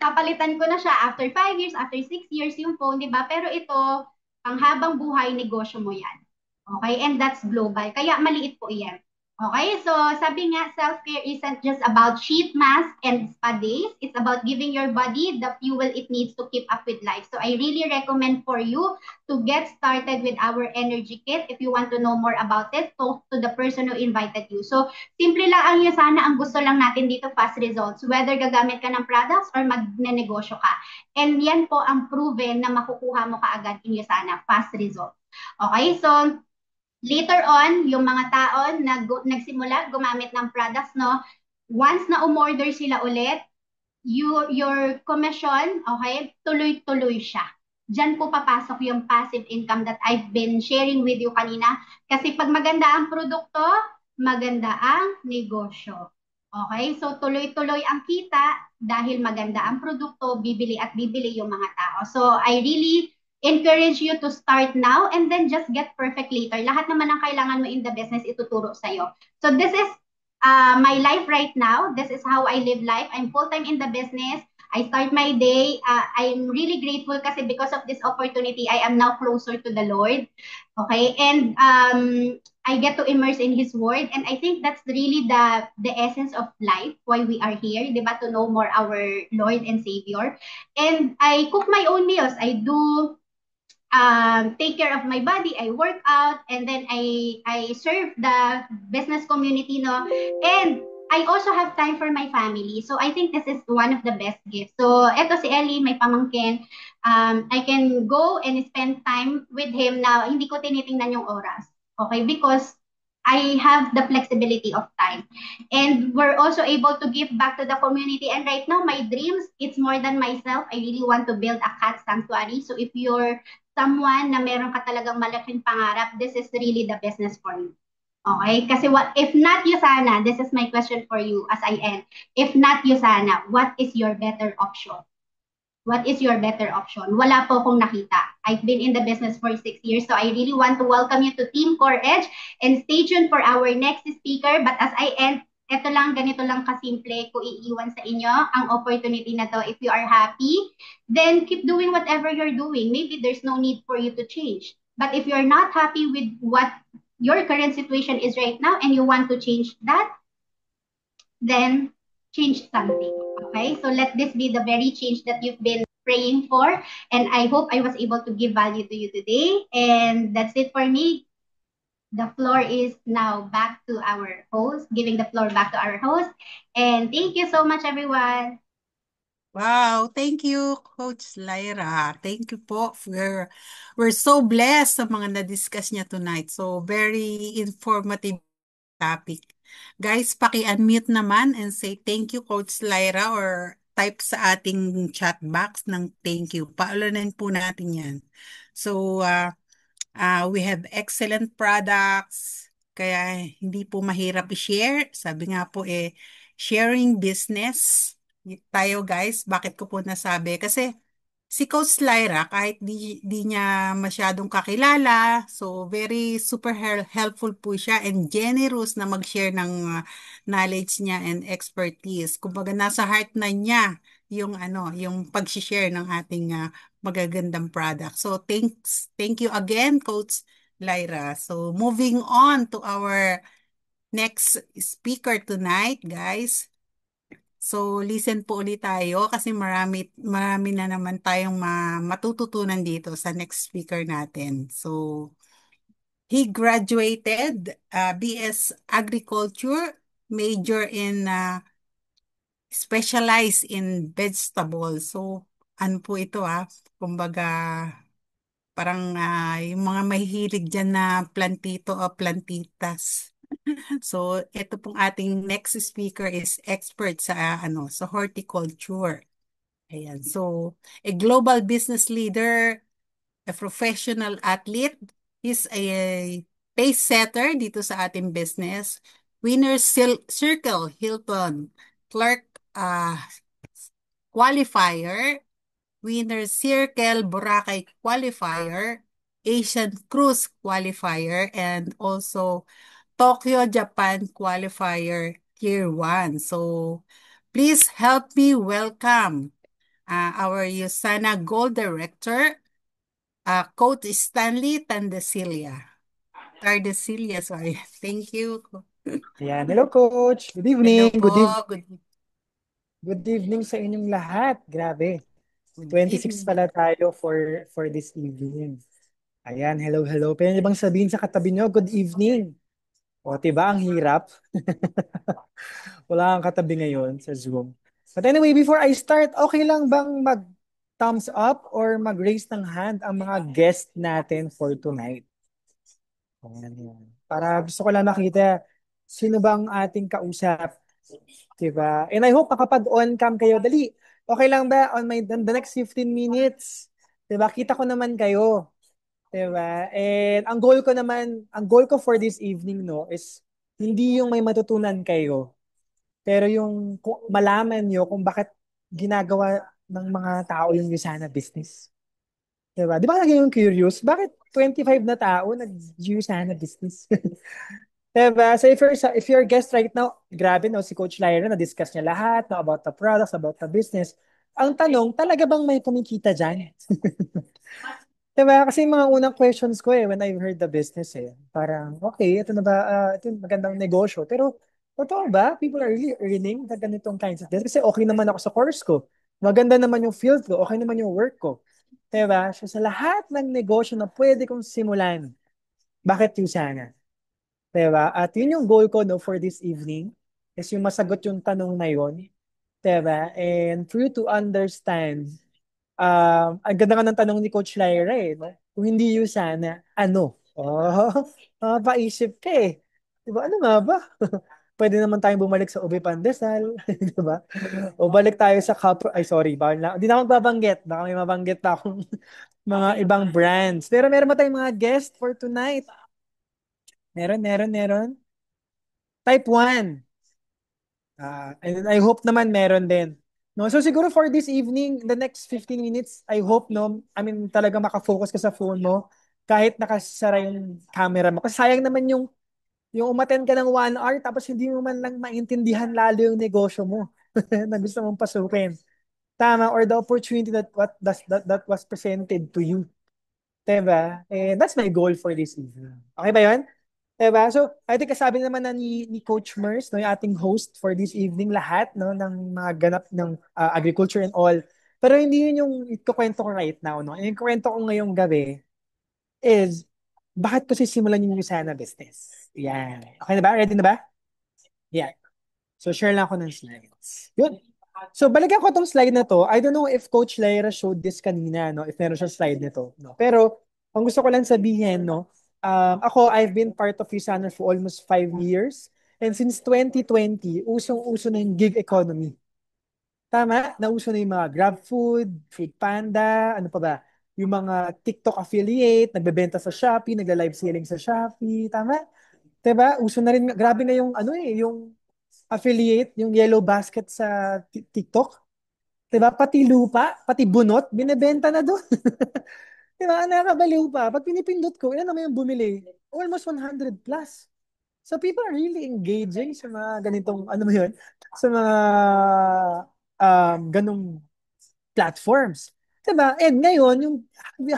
Papalitan ko na siya after 5 years, after 6 years yung phone, di ba? Pero ito, panghabang buhay, negosyo mo yan. Okay? And that's global. Kaya maliit po yan. Okay, so sabi nga, self-care isn't just about sheet mask and spa days. It's about giving your body the fuel it needs to keep up with life. So I really recommend for you to get started with our energy kit. If you want to know more about it, talk to the person who invited you. So simple lang ang Yusana, ang gusto lang natin dito, fast results. Whether gagamit ka ng products or magnenegosyo ka. And yan po ang proven na makukuha mo kaagad in Yusana, fast results. Okay, so later on, yung mga tao na nagsimula gumamit ng products, no, once na umorder sila ulit, your commission, okay, tuloy-tuloy siya. Diyan po papasok yung passive income that I've been sharing with you kanina. Kasi pag maganda ang produkto, maganda ang negosyo. Okay, so tuloy-tuloy ang kita dahil maganda ang produkto, bibili at bibili yung mga tao. So I really encourage you to start now and then just get perfect later. Lahat naman ng kailangan mo in the business ituturo sa'yo. So this is my life right now. This is how I live life. I'm full-time in the business. I start my day. I'm really grateful kasi because of this opportunity, I am now closer to the Lord. Okay, and I get to immerse in His Word, and I think that's really the essence of life, why we are here, di ba? To know more our Lord and Savior. And I cook my own meals. I do take care of my body, I work out, and then I serve the business community, no? And I also have time for my family. So I think this is one of the best gifts. So eto si Ellie, may pamangkin. I can go and spend time with him na hindi ko tinitingnan yung oras. Okay? Because I have the flexibility of time. And we're also able to give back to the community. And right now, my dreams, it's more than myself. I really want to build a cat sanctuary. So if you're someone na meron ka talagang malaking pangarap, this is really the business for you. Okay? Kasi if not Yusana, this is my question for you as I end. If not Yusana, what is your better option? What is your better option? Wala po akong nakita. I've been in the business for 6 years, so I really want to welcome you to Team Core Edge and stay tuned for our next speaker. But as I end, eto lang, ganito lang kasimple ko iiwan sa inyo ang opportunity na to. If you are happy, then keep doing whatever you're doing. Maybe there's no need for you to change. But if you're not happy with what your current situation is right now and you want to change that, then change something. Okay, so let this be the very change that you've been praying for. And I hope I was able to give value to you today. And that's it for me. The floor is now back to our host, giving the floor back to our host. And thank you so much, everyone. Wow, thank you, Coach Lyra. Thank you po. We're so blessed sa mga na-discuss niya tonight. So, very informative topic. Guys, paki-unmute naman and say thank you, Coach Lyra, or type sa ating chat box ng thank you. Paulanin po natin yan. So, we have excellent products, kaya hindi po mahirap i-share. Sabi nga po sharing business tayo guys. Bakit ko po nasabi? Kasi si Coach Lyra, kahit di niya masyadong kakilala, so very super helpful po siya and generous na mag-share ng knowledge niya and expertise. Kumbaga nasa heart na niya yung yung pag-share ng ating magagandang product. So thank you again, Coach Lyra. So moving on to our next speaker tonight, guys. So, listen po ulit tayo kasi marami na naman tayong matututunan dito sa next speaker natin. So, he graduated BS Agriculture, major in specialized in vegetables. So, ano po ito kumbaga parang yung mga mahihilig dyan na plantito o plantitas. So, ito pong ating next speaker is expert sa sa horticulture. Ayan. So, a global business leader, a professional athlete, he's a pace setter dito sa ating business. Winner Circle Hilton Clark qualifier, Winner Circle Boracay qualifier, Asian Cruise qualifier, and also Tokyo, Japan qualifier Tier 1. So, please help me welcome our USANA Gold Director, Coach Stanley Tardesilia, sorry. Thank you. Ayan. Hello, Coach. Good Hello evening. po. Good evening sa inyong lahat. Grabe. Good 26 evening. pala tayo for this evening. Ayan. Hello, hello. Pwede niyo bang sabihin sa katabi niyo, good evening? O, diba ang hirap? Wala kang katabi ngayon sa Zoom. But anyway, before I start, okay lang bang mag-thumbs up or mag-raise ng hand ang mga guest natin for tonight? Ayan, yan. Para gusto ko lang makita sino bang ating kausap. Diba? And I hope makapag-on cam kayo. Dali. Okay lang ba on the next 15 minutes? Diba? Kita ko naman kayo. Diba? And ang goal ko for this evening, no, is hindi yung may matutunan kayo. Pero yung malaman nyo kung bakit ginagawa ng mga tao yung Usana business. Diba? Di ba lagi yung curious? Bakit 25 na tao nag-Usana business? Diba? So if you're a guest right now, grabe no, si Coach Lyra na-discuss niya lahat no, about the products, about the business. Ang tanong, talaga bang may kumikita dyan? Diba? Kasi yung mga unang questions ko when I heard the business parang, okay, ito na ba, ito yung magandang negosyo. Pero, totoo ba? People are really earning na ganitong kinds of business? Kasi okay naman ako sa course ko. Maganda naman yung field ko. Okay naman yung work ko. Diba? So, sa lahat ng negosyo na pwede kong simulan, bakit yung sana? Diba? At yun yung goal ko no, for this evening is yung masagot yung tanong na yun. Diba? And for you to understand, ang ganda nga ng tanong ni Coach Lyra no? Kung hindi yun sana, ano? Oh, paisip ka Diba? Ano nga ba? Pwede naman tayong bumalik sa Ube Pandesal. Diba? O balik tayo sa ay sorry, bawal na. Hindi na ako babanggit. Baka may mabanggit pa akong mga ibang brands. Pero meron ba tayong mga guest for tonight? Meron. Type 1. And I hope naman meron din. No, so siguro for this evening, the next 15 minutes, I hope no, I mean talaga makafocus ka sa phone mo kahit nakasara yung camera mo. Kasi sayang naman yung umattend ka ng 1 hour tapos hindi mo man lang maintindihan lalo yung negosyo mo na gusto mong pasukin. Tama, or the opportunity that was presented to you. Diba? And that's my goal for this evening. Okay ba yun? Diba? So, I think kasabi naman na ni Coach Mers, no, yung ating host for this evening, lahat no, ng mga ganap ng agriculture and all. Pero hindi yun yung ikukwento ko right now. No? Yung kwento ko ngayong gabi is, bakit ko sisimulan yung Sana business? Yan. Okay na ba? Ready na ba? Yeah. So, share lang ako ng slides. Yun. So, balikan ko tong slide na to. I don't know if Coach Lyra showed this kanina, no? If meron siya slide nito. No? Pero, ang gusto ko lang sabihin, no? Ako, I've been part of Usana for almost 5 years. And since 2020, usong-uso na yung gig economy. Tama? Nauso na yung mga GrabFood, Foodpanda, ano pa ba? Yung mga TikTok affiliate, nagbebenta sa Shopee, nagla-live selling sa Shopee. Tama? Diba? Uso na rin, grabe na yung, ano yung affiliate, yung yellow basket sa TikTok. Diba? Pati lupa, pati bunot, binebenta na doon. Diba? Nakakabaliw pa. Pag pinipindot ko, ilan naman yung bumili? Almost 100 plus. So people are really engaging sa mga ganitong, ano mo yun? Sa mga ganong platforms. Diba? And ngayon, yung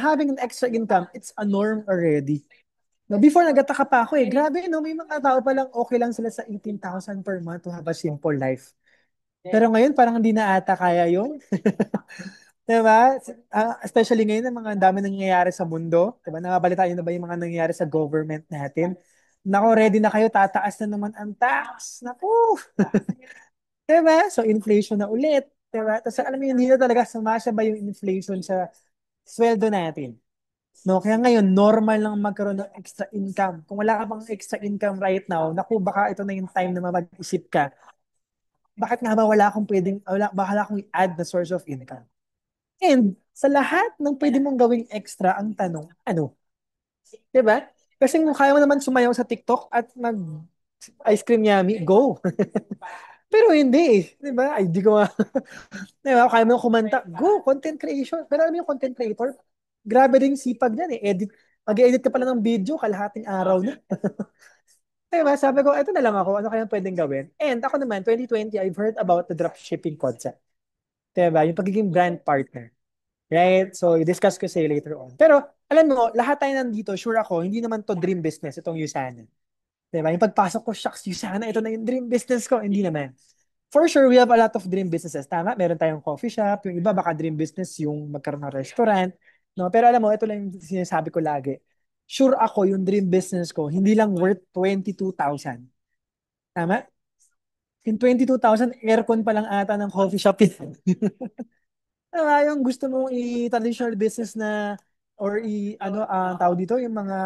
having an extra income, it's a norm already. No, before nagataka pa ako grabe no, may mga tao pa lang okay lang sila sa 18,000 per month to have a simple life. Pero ngayon parang hindi na ata kaya yun. Diba? Especially ngayon, ang mga dami nangyayari sa mundo. Diba? Nakabalitaan nyo na ba yung mga nangyayari sa government natin? Nako, ready na kayo, tataas na naman ang tax. Naku! Diba? So, inflation na ulit. Diba? Tapos alam mo yun, hindi na talaga sumasabay yung inflation sa sweldo natin. No, kaya ngayon, normal lang magkaroon ng extra income. Kung wala ka pang extra income right now, naku, baka ito na yung time na mag-isip ka. Bakit nga ba wala akong pwedeng, baka wala akong i-add na source of income? And sa lahat ng pwede mong gawing extra, ang tanong, ano? 'Di ba? Kasi kung kaya mo naman sumayaw sa TikTok at mag ice cream yummy, go. Pero hindi eh. 'Di ba? Ay, di ko nga. 'Di ba? Kaya mo kumanta, go, content creation. Pero alam mo yung content creator, grabe rin sipag yan eh. Mag-edit ka pala ng video, kalahating araw na. 'Di ba? Sabi ko, eto na lang ako, ano kaya pwedeng gawin? And ako naman, 2020, I've heard about the dropshipping concept. 'Di ba? Yung pagiging brand partner. Right? So, i-discuss ko sa'yo later on. Pero, alam mo, lahat tayo nandito, sure ako, hindi naman to dream business, itong Usana. Diba? Yung pagpasok ko, shucks, Usana, ito na yung dream business ko. Hindi naman. For sure, we have a lot of dream businesses. Tama? Meron tayong coffee shop. Yung iba, baka dream business yung magkaroon ng restaurant. No? Pero alam mo, ito lang yung sinasabi ko lagi. Sure ako, yung dream business ko, hindi lang worth 22,000. Tama? Yung 22,000, aircon pa lang ata ng coffee shop yun. Diba, yung gusto mong i-traditional business na or ano tawag dito yung mga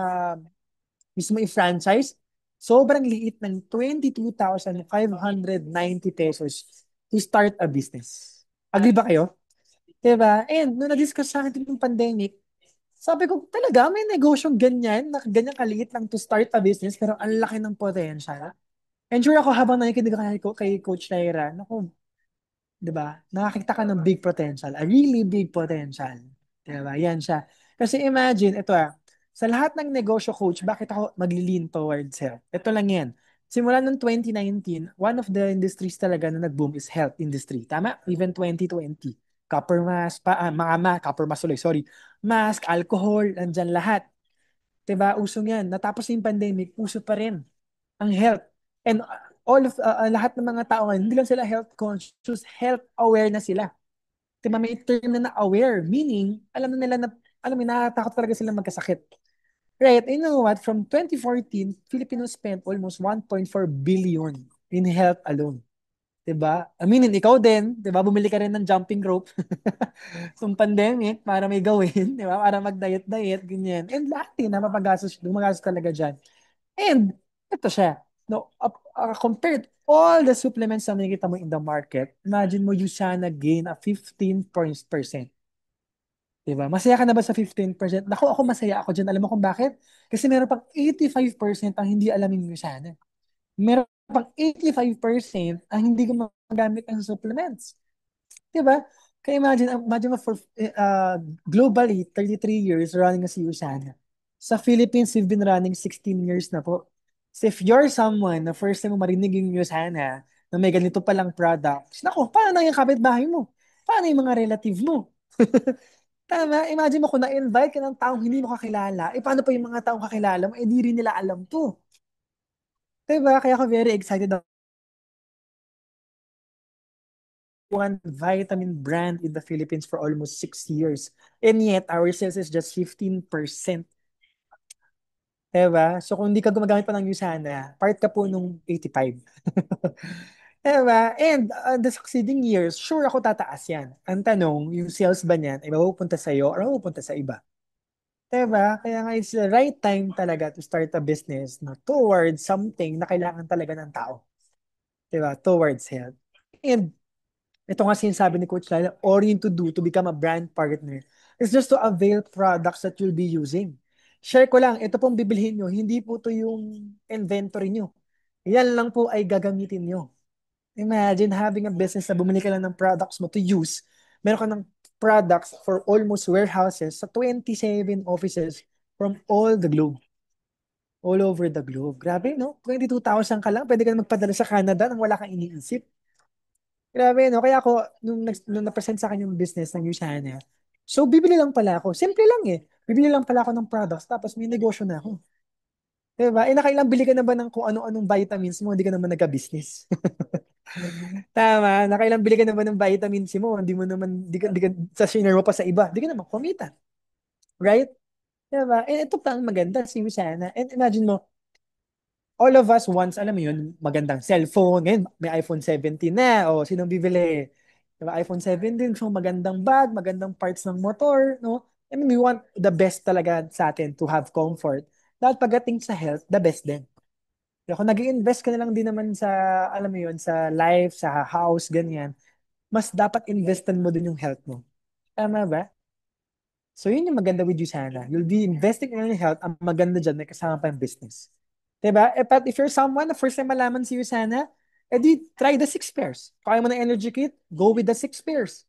mismo i-franchise, sobrang liit ng 22,590 pesos to start a business. Agree ba kayo? Diba? And nung na-discuss sa akin yung pandemic, sabi ko, talaga may negosyong ganyan, na ganyan kaliit lang to start a business, pero ang laki ng potential. And sure ako habang nakikinig ako kay Coach Naira, naku, 'di ba? Nakakita ka ng big potential, a really big potential. 'Di ba? Yan siya. Kasi imagine, ito sa lahat ng negosyo coach, bakit ako magli-lean towards health? Ito lang yan. Simula noong 2019, one of the industries talaga na nag-boom is health industry. Tama? Even 2020. Copper mask, copper mask ulit, sorry. Mask, alcohol, nandyan lahat. 'Di ba? Usong yan. Natapos yung pandemic, uso pa rin ang health. And all of lahat ng mga tao ngayon, hindi lang sila health conscious, health aware na sila. Diba may term na aware, meaning alam na nila na alam mo natatakot talaga sila magkasakit. Right, you know what? From 2014, Filipinos spent almost 1.4 billion in health alone. 'Di ba? I mean, ikaw din, 'di ba? Bumili ka rin ng jumping rope kung pandemic para may gawin, 'di ba? Para mag-diet-diet, ganyan. And lahat din napapagastos, gumagastos talaga diyan. And ito siya. No, compared all the supplements na nakikita mo in the market, imagine mo you sana gain a 15%. Diba? Masaya ka na ba sa 15%? Naku, ako masaya ako dyan. Alam mo kung bakit? Kasi meron pang 85% ang hindi alam yung sana. Meron pang 85% ang hindi gumagamit ng supplements. Diba? Kaya imagine mo for globally, 33 years running as Usana. Sa Philippines, we've been running 16 years na po. So if you're someone na first time mo marinig yung Usana, na may ganito palang products, naku, paano na yung kapitbahay mo? Paano yung mga relative mo? Tama, imagine mo kung na-invite ka ng taong hindi mo kakilala, paano pa yung mga taong kakilala mo, di rin nila alam to. Diba? Kaya ako very excited ako. One vitamin brand in the Philippines for almost 6 years. And yet, our sales is just 15%. Diba? So kung hindi ka gumagamit pa ng Usana, part ka po nung 85. Diba? And the succeeding years, sure ako tataas yan. Ang tanong, yung sales ba niyan ay mapupunta sa'yo or mapupunta sa iba? Diba? Kaya nga it's the right time talaga to start a business na towards something na kailangan talaga ng tao. Diba? Towards health. And ito nga sinasabi ni Coach Lala, all you need to do to become a brand partner is just to avail products that you'll be using. Share ko lang, ito pong bibilhin nyo, hindi po to yung inventory nyo. Yan lang po ay gagamitin nyo. Imagine having a business na bumili ka lang ng products mo to use. Meron ka ng products for almost warehouses sa 27 offices from all the globe. All over the globe. Grabe, no? 22,000 ka lang, pwede ka na magpadala sa Canada nang wala kang iniisip. Grabe, no? Kaya ako, nung na-present sa akin yung business ng Usana, so bibili lang pala ako. Simple lang eh. Bibili lang pala ako ng products, tapos may negosyo na ako. Diba? Eh, nakailang bili ka na ba ng kung ano-anong vitamins mo, hindi ka naman nagka-business. Tama, nakailang bili ka na ba ng vitamins mo, hindi mo naman, di ka, sa shiner mo pa sa iba, hindi ka naman kumita. Right? Diba? And ito pa ang maganda, si Usana. And imagine mo, all of us once, alam mo yun, magandang cellphone. Ngayon, may iPhone 17 na. O, sinong bibili? Diba, iPhone 17, so magandang bag, magandang parts ng motor, no? I mean, we want the best talaga sa atin to have comfort. Dahil pagdating sa health, the best din. Kaya kung nag-i-invest ka na lang din naman sa, alam mo yun, sa life, sa house, ganyan, mas dapat investan mo din yung health mo. Tama ba? So yun yung maganda with you sana. You'll be investing in your health. Ang maganda dyan, may kasama pa yung business. Diba? Eh, but if you're someone na first time malaman si Usana, edi try the 6 pairs. Kaya mo ng energy kit, go with the 6 pairs.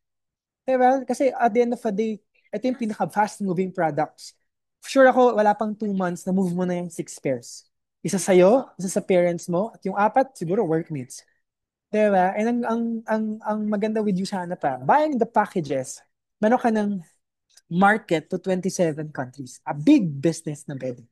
Diba? Kasi at the end of the day, ito yung pinaka-fast moving products. Sure ako, wala pang 2 months na move mo na yung 6 pairs. Isa sa'yo, isa sa parents mo, at yung apat, siguro workmates. Diba? And ang maganda with Usana pa, buying the packages, meron ka ng market to 27 countries. A big business na pwede.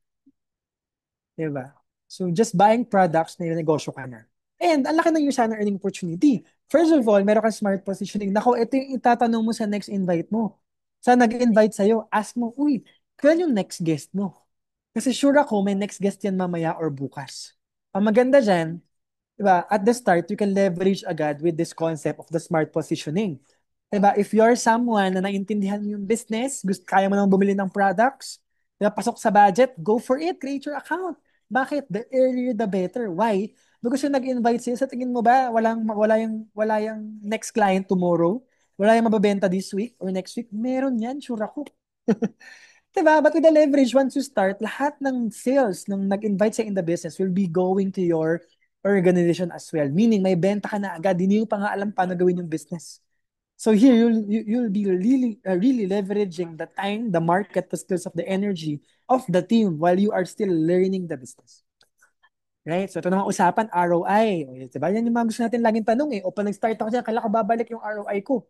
Diba? So, just buying products na negosyo ka na. And, ang laki ng yung sana earning opportunity. First of all, meron kang smart positioning. Nako, ito yung itatanong mo sa next invite mo. Sa nag-invite sa'yo, ask mo, uy, kailan yung next guest mo? Kasi sure ako, may next guest yan mamaya or bukas. Ang maganda dyan, diba, at the start, you can leverage agad with this concept of the smart positioning. Diba, if you're someone na naintindihan mo yung business, gusto, kaya mo nang bumili ng products, diba, pasok sa budget, go for it, create your account. Bakit? The earlier the better. Why? Because yung nag-invite sa'yo, sa tingin mo ba, wala yung next client tomorrow? Wala yung mababenta this week or next week? Meron yan, sure ako. Diba? But with the leverage, once you start, lahat ng sales ng nag-invite sa in the business will be going to your organization as well. Meaning, may benta ka na agad, hindi mo pa nga alam paano gawin yung business. So here, you'll be really leveraging the time, the market, the skills of the energy of the team while you are still learning the business. Right? So ito naman usapan, ROI. O, diba? Yan yung mga gusto natin laging tanong eh. O pa nag-start ako dyan, kailan ko babalik yung ROI ko?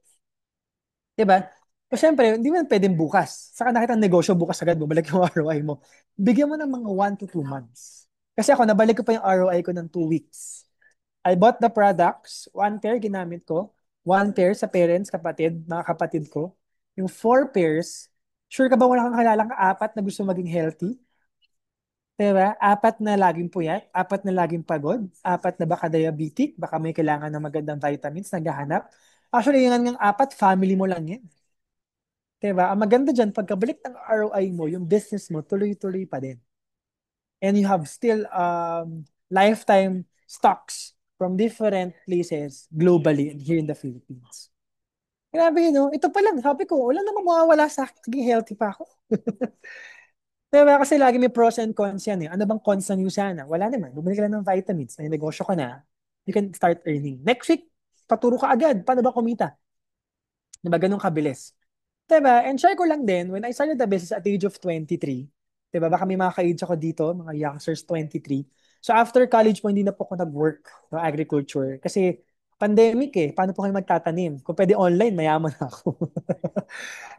Diba? So syempre, hindi mo pwedeng bukas. Saka nakita ang negosyo, bukas agad bumalik yung ROI mo. Bigyan mo ng mga 1 to 2 months. Kasi ako, nabalik ko pa yung ROI ko ng 2 weeks. I bought the products, 1 pair ginamit ko, 1 pair sa parents, kapatid, mga kapatid ko. Yung 4 pairs, sure ka ba wala kang kalalang apat na gusto maging healthy? Diba? Apat na laging puyat, apat na laging pagod, apat na baka diabetic, baka may kailangan ng magandang vitamins, naghahanap. Actually, yung apat, family mo lang yan. Diba? Ang maganda dyan, pagkabalik ng ROI mo, yung business mo, tuloy-tuloy pa din. And you have still lifetime stocks from different places globally and here in the Philippines. Grabe, no? Ito pa lang, sabi ko, wala namang mawawala sa akin. Sige, healthy pa ako. Diba? Kasi lagi may pros and cons yan eh. Ano bang cons ng Usana? Wala naman. Bumili ka lang ng vitamins, may negosyo ka na, you can start earning. Next week, paturo ka agad. Paano ba kumita? Diba? Ganun kabilis. Diba? And share ko lang din, when I started the business at the age of 23, diba? Baka may mga ka-age ako dito, mga youngsters, 23. So after college po, hindi na po ako nag-work ng agriculture. Kasi pandemic eh, paano po kayo magtatanim? Kung pwede online, mayaman ako.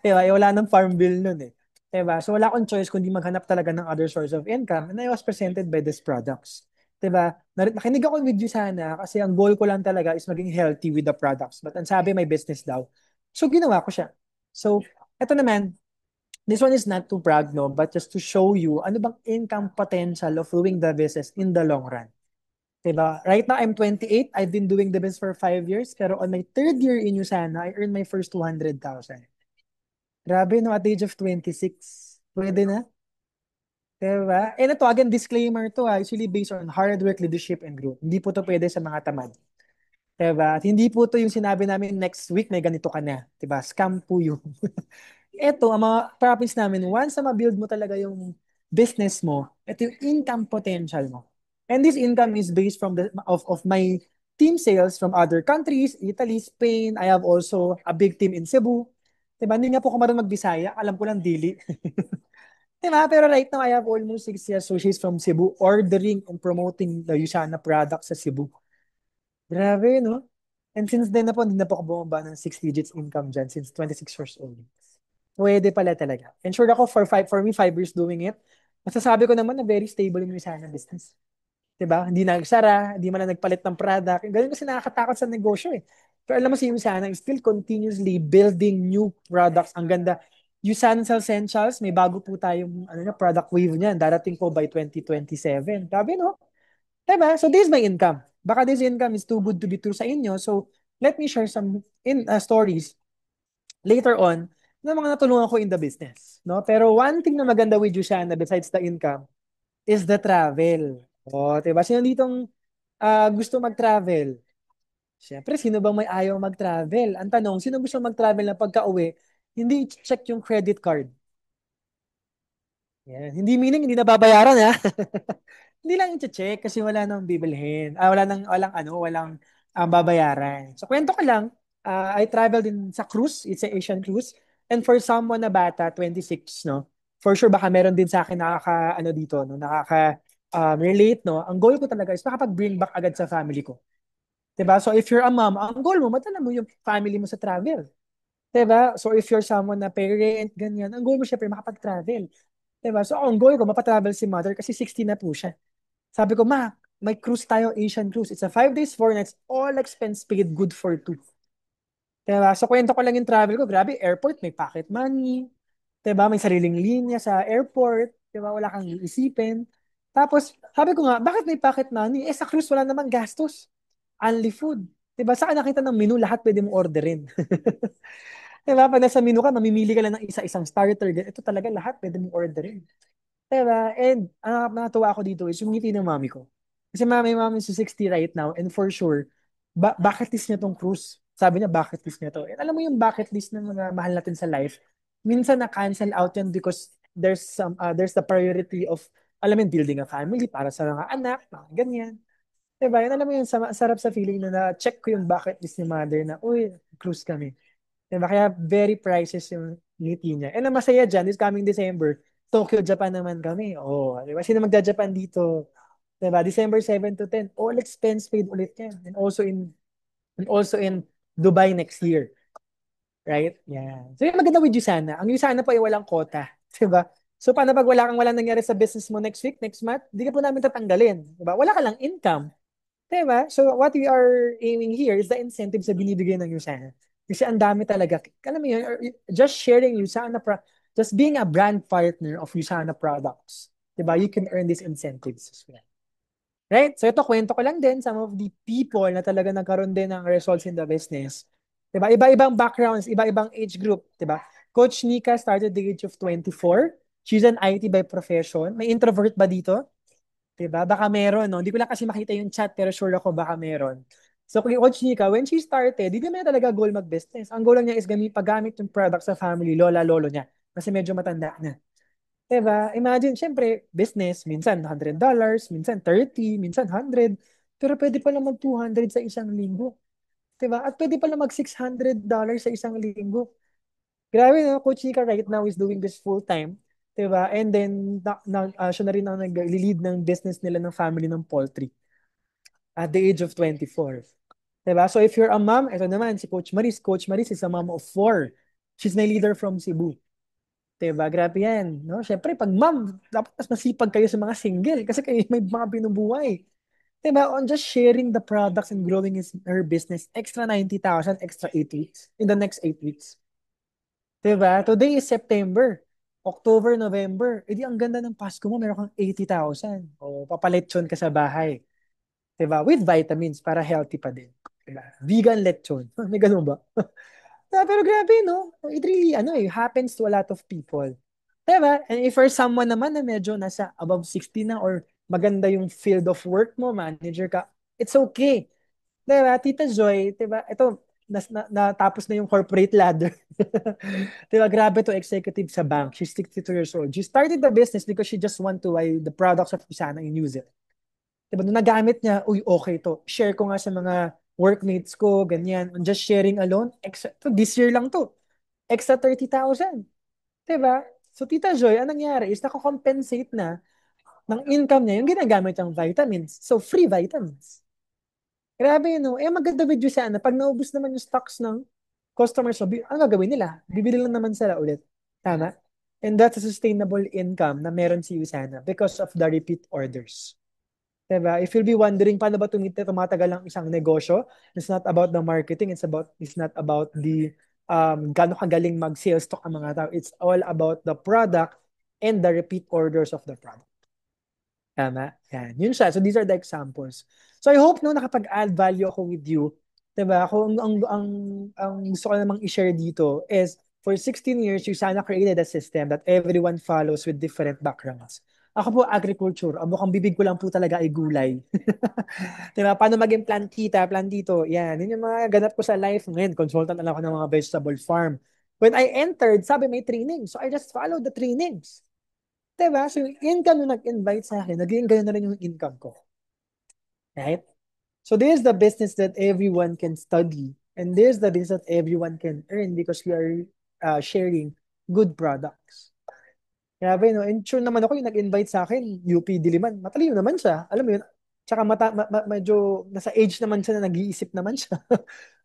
Diba? Eh, wala nang farm bill nun eh. Diba? So wala akong choice kundi maghanap talaga ng other source of income and I was presented by these products. 'Diba? Nakinig ako with you sana kasi ang goal ko lang talaga is maging healthy with the products. But ang sabi may business daw. So ginawa ko siya. So eto naman, this one is not to brag, no, but just to show you ano bang income potential of doing the business in the long run. Diba? Right now, I'm 28. I've been doing the business for 5 years. Pero on my third year in USANA, I earned my first 200,000. Grabe, no? At the age of 26. Pwede na. Diba? And ito, again, disclaimer to ha. Usually based on hard work, leadership, and growth. Hindi po to pwede sa mga tamad. Diba? At hindi po to yung sinabi namin next week may ganito ka na. Diba? Scam po yun. Ito, ang mga province namin, once na ma-build mo talaga yung business mo, ito yung income potential mo. And this income is based from of my team sales from other countries, Italy, Spain. I have also a big team in Cebu. Diba? Hindi nga po ako marunong mag-Bisaya. Alam ko lang dili. Diba? Pero right now, I have almost 60 associates from Cebu ordering and promoting the Yusana product sa Cebu. Grabe, no? And since then na po, hindi na po ako bumaba ng 6 digits income dyan since 26 years old. Pwede pala talaga. And sure ako for me, 5 years doing it, masasabi ko naman na very stable yung Yusana business. Diba? Hindi nagsara, hindi man na nagpalit ng product. Ganun kasi nakakatakot sa negosyo eh. Pero alam mo si Yusana is still continuously building new products. Ang ganda. Yusana Essentials, may bago po tayong product wave niyan. Darating po by 2027. Sabi no? Diba? So this is my income. Baka this income is too good to be true sa inyo. So let me share some stories later on na mga natulungan ko in the business. No? Pero one thing na maganda with Yusana besides the income is the travel. O, diba? Sino ditong gusto mag-travel? Siyempre, sino bang may ayaw mag-travel? Ang tanong, sino gusto mag-travel na pagka-uwi, hindi check yung credit card? Yan. Hindi meaning, hindi nababayaran ha. Hindi lang i-check kasi wala nang bibilhin. Walang babayaran. So, kwento ko lang, I traveled din sa cruise. It's an Asian cruise. And for someone na bata, 26, no? For sure, baka meron din sa akin dito, no? Relate, no? Ang goal ko talaga is makapag-bring back agad sa family ko. Diba? So, if you're a mom, ang goal mo, madala mo yung family mo sa travel. Diba? So, if you're someone na parent, ganyan, ang goal mo syempre makapag-travel. Diba? So, ang goal ko, mapatravel si mother kasi 60 na po siya. Sabi ko, ma, may cruise tayo, Asian cruise. It's a 5 days, 4 nights, all expense paid, good for two. Diba? So, kwento ko lang yung travel ko. Grabe, airport, may pocket money. Diba? May sariling linya sa airport. Diba? Wala kang iisipin. Tapos, sabi ko nga, bakit may pocket money? Sa cruise, wala namang gastos. Only food. Diba? Saan nakita ng menu, lahat pwede mong orderin. Diba? Pag nasa menu ka, mamimili ka lang ng isa-isang starter. Ito talaga lahat pwede mong orderin. Diba? And ang natuwa ako dito is yung ngiti ng mami ko. Kasi mami is 60 right now and for sure, bucket list niya tong cruise. Sabi niya, bucket list niya to. And alam mo yung bucket list ng mga mahal natin sa life, minsan na-cancel out yan because there's the priority of, alam mo yun, building a family para sa mga anak, mga ganyan. Diba? Yan, alam mo yun, sarap sa feeling na check ko yung bucket list ni mother na, uy, cruise kami. Diba? Kaya very priceless yung ngiti niya. And ang masaya dyan, this coming December, Tokyo, Japan naman kami. Oh, diba? Sino magja-Japan dito? Diba? December 7 to 10, all expense paid ulit yan. And also in Dubai next year. Right? Yeah. So yung maganda with Usana, ang Usana po ay walang quota. Diba? So paano pag walang nangyari sa business mo next week, next month, hindi ka po namin tatanggalin. Diba? Wala ka lang income. Diba? So what we are aiming here is the incentives na binibigay ng USANA. Kasi ang dami talaga. Alam mo yun, just sharing USANA, just being a brand partner of USANA products. Diba? You can earn these incentives as well. Right? So ito, kwento ko lang din some of the people na talaga nagkaroon din ng results in the business. Diba? Iba-ibang backgrounds, iba-ibang age group. Diba? Coach Nika started the age of 24. She's an IT by profession. May introvert ba dito? Diba? Baka meron, no? Hindi ko lang kasi makita yung chat, pero sure ako baka meron. So, kung Coach Nika, when she started, hindi naman niya talaga goal mag-business. Ang goal lang niya is paggamit yung product sa family, lola, lolo niya. Kasi medyo matanda na. Diba? Imagine, syempre, business, minsan $100, minsan 30, minsan 100. Pero pwede pala mag 200 sa isang linggo. Diba? At pwede pala mag $600 sa isang linggo. Grabe, no? Coach Nika right now is doing this full time. Diba? And then, siya na rin ang nag-lead ng business nila ng family ng poultry at the age of 24. Diba? So if you're a mom, ito naman, si Coach Maris. Coach Maris is a mom of 4. She's my leader from Cebu. Diba? Grabe yan. No? Siyempre, pag mom, dapat mas masipag kayo sa mga single kasi kayo may mga binubuhay. Diba? On just sharing the products and growing her business, extra 90,000, extra 8 weeks in the next 8 weeks. Diba? Today is September. October, November. Eh di ang ganda ng Pasko mo, meron kang 80,000. O papalechon ka sa bahay. Diba? With vitamins para healthy pa din. Diba? Vegan lechon. May ganun ba? Pero grabe, no? It really, happens to a lot of people. Diba? And if for someone naman na medyo nasa above 60 na or maganda yung field of work mo, manager ka, it's okay. Diba? Tita Joy, diba? Ito, natapos na yung corporate ladder. Diba? Grabe to executive sa bank. She's 62 years old. She started the business because she just want to buy the products of Usana and use it. Diba? Nung nagamit niya, uy, okay to. Share ko nga sa mga workmates ko, ganyan. Just sharing alone, to this year lang to. Extra 30,000. Diba? So, Tita Joy, anong nangyari is nakakompensate na ng income niya yung ginagamit yung vitamins. So, free vitamins. Grabe, no? Eh, maganda video sana. Pag naubos naman yung stocks ng customers, so, ang gagawin nila? Bibili lang naman sila ulit. Tama? And that's a sustainable income na meron si Usana because of the repeat orders. Diba? If you'll be wondering, paano ba tumatagal ang isang negosyo? It's not about the marketing. It's not about the gaano kagaling mag-sales talk ang mga tao. It's all about the product and the repeat orders of the product. Tama? Yan. Yun siya. So these are the examples. So I hope no nakapag-add value ako with you. Diba? Kung ang gusto ko namang i-share dito is for 16 years, you sana created a system that everyone follows with different backgrounds. Ako po agriculture. Ang mukhang bibig ko lang po talaga ay gulay. Diba? Paano maging plantita, plantito. Yan. Yun yung mga ganap ko sa life. Ngayon, consultant na lang ako ng mga vegetable farm. When I entered, sabi may training. So I just followed the trainings. Diba? So yung income nung nag-invite sa akin, naging ganyan na rin yung income ko. Right? So this is the business that everyone can study. And this is the business that everyone can earn because we are sharing good products. Grabe, no? And sure naman ako yung nag-invite sa akin, UP Diliman. Matalino naman siya. Alam mo yun? Tsaka medyo nasa age naman siya na nag-iisip naman siya.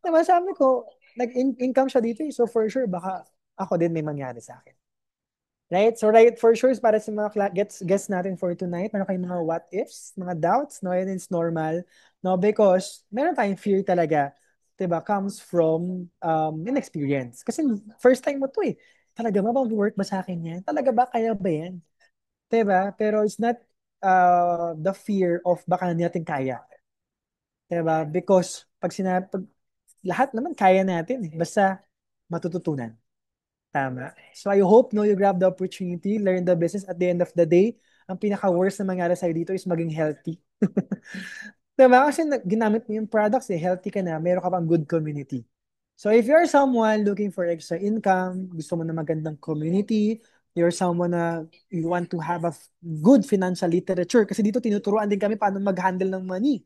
Diba? Sabi ko, nag-income siya dito. So for sure, baka ako din may mangyari sa akin. Right? So right, for sure, para sa mga guests natin for tonight, meron kayong mga what ifs, mga doubts, no? And it's normal, no? Because meron tayong fear talaga, diba? Comes from inexperience. Kasi first time mo to eh. Talaga ba mag-work ba sa akin yan? Talaga ba? Kaya ba yan? Diba? Pero it's not the fear of baka hindi natin kaya. Diba? Because pag lahat naman kaya natin eh. Basta matututunan. Tama. So I hope no you grab the opportunity, learn the business. At the end of the day, ang pinaka-worst na mangyari sa'yo dito is maging healthy. Diba? Kasi ginamit mo yung products eh, healthy ka na, meron ka pang good community. So if you're someone looking for extra income, gusto mo na magandang community, you're someone na you want to have a good financial literature, kasi dito tinuturuan din kami paano mag-handle ng money.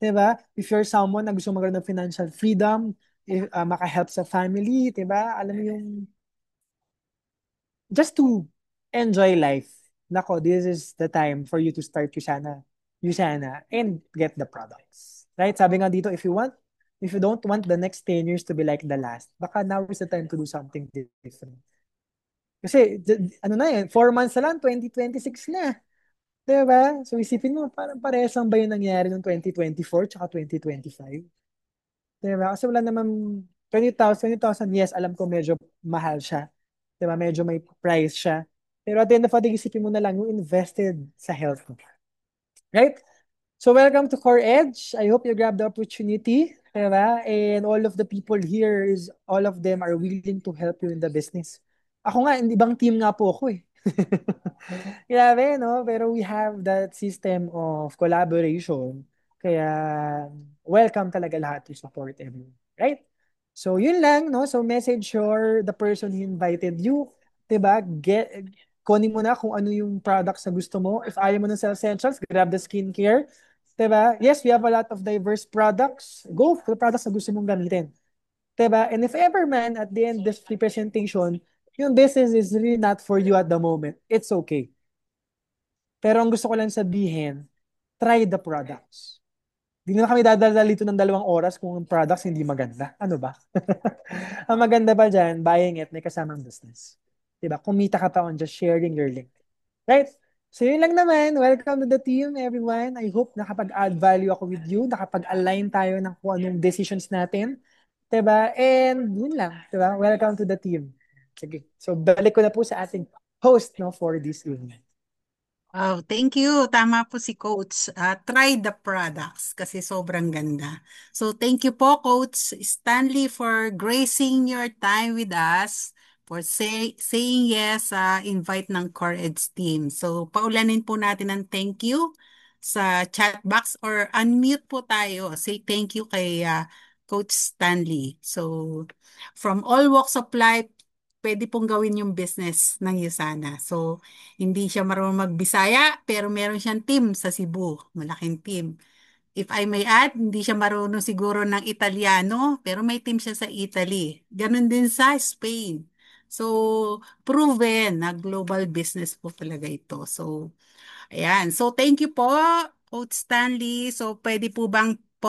Diba? If you're someone na gusto magkaroon ng financial freedom, maka-help sa family, diba? Alam mo yung just to enjoy life. Nako, this is the time for you to start Usana and get the products. Right? Sabi nga dito, if you don't want the next 10 years to be like the last, baka now is the time to do something different. Kasi, ano na yun, 4 months na lang, 2026 na. Diba? So, isipin mo, parang parehas lang ba yung nangyari noong 2024 tsaka 2025? Diba? Kasi wala naman, 20,000, yes, alam ko medyo mahal siya. Diba? Medyo may price siya. Pero at the end of the day, isipin mo na lang yung invested sa health mo. Right? So welcome to Core Edge. I hope you grab the opportunity. Diba? And all of the people here, all of them are willing to help you in the business. Ako nga, ibang team nga po ako eh. Grabe, no? Pero we have that system of collaboration. Kaya, welcome talaga lahat to support everyone. Right? So, yun lang, no? So, message the person who invited you. Diba? Kunin mo na kung ano yung products na gusto mo. If ayaw mo ng essentials, grab the skincare. Diba? Yes, we have a lot of diverse products. Go for the products na gusto mong gamitin. Diba? And if ever man, at the end of the presentation, yung business is really not for you at the moment, it's okay. Pero ang gusto ko lang sabihin, try the products. Hindi na kami dadala dito ng 2 oras kung ang products hindi maganda. Ano ba? Ang maganda ba dyan, buying it, may kasamang business. Diba? Kumita ka pa on just sharing your link. Right? So yun lang naman. Welcome to the team, everyone. I hope nakapag-add value ako with you. Nakapag-align tayo ng kung anong decisions natin. Diba? And yun lang. Diba? Welcome to the team. Sige. So balik ko na po sa ating host no, for this evening. Oh, thank you. Tama po si Coach. Try the products kasi sobrang ganda. So, thank you po, Coach Stanley, for gracing your time with us, for saying yes sa invite ng CoreEd's team. So, paulanin po natin ng thank you sa chat box or unmute po tayo. Say thank you kay Coach Stanley. So, from all walks of life, pwede pong gawin yung business ng Yusana. So, hindi siya marunong magbisaya, pero meron siyang team sa Cebu. Malaking team. If I may add, hindi siya marunong siguro ng Italiano, pero may team siya sa Italy. Ganon din sa Spain. So, proven na global business po talaga ito. So, ayan. So, thank you po, Coach Stanley. So, pwede po bang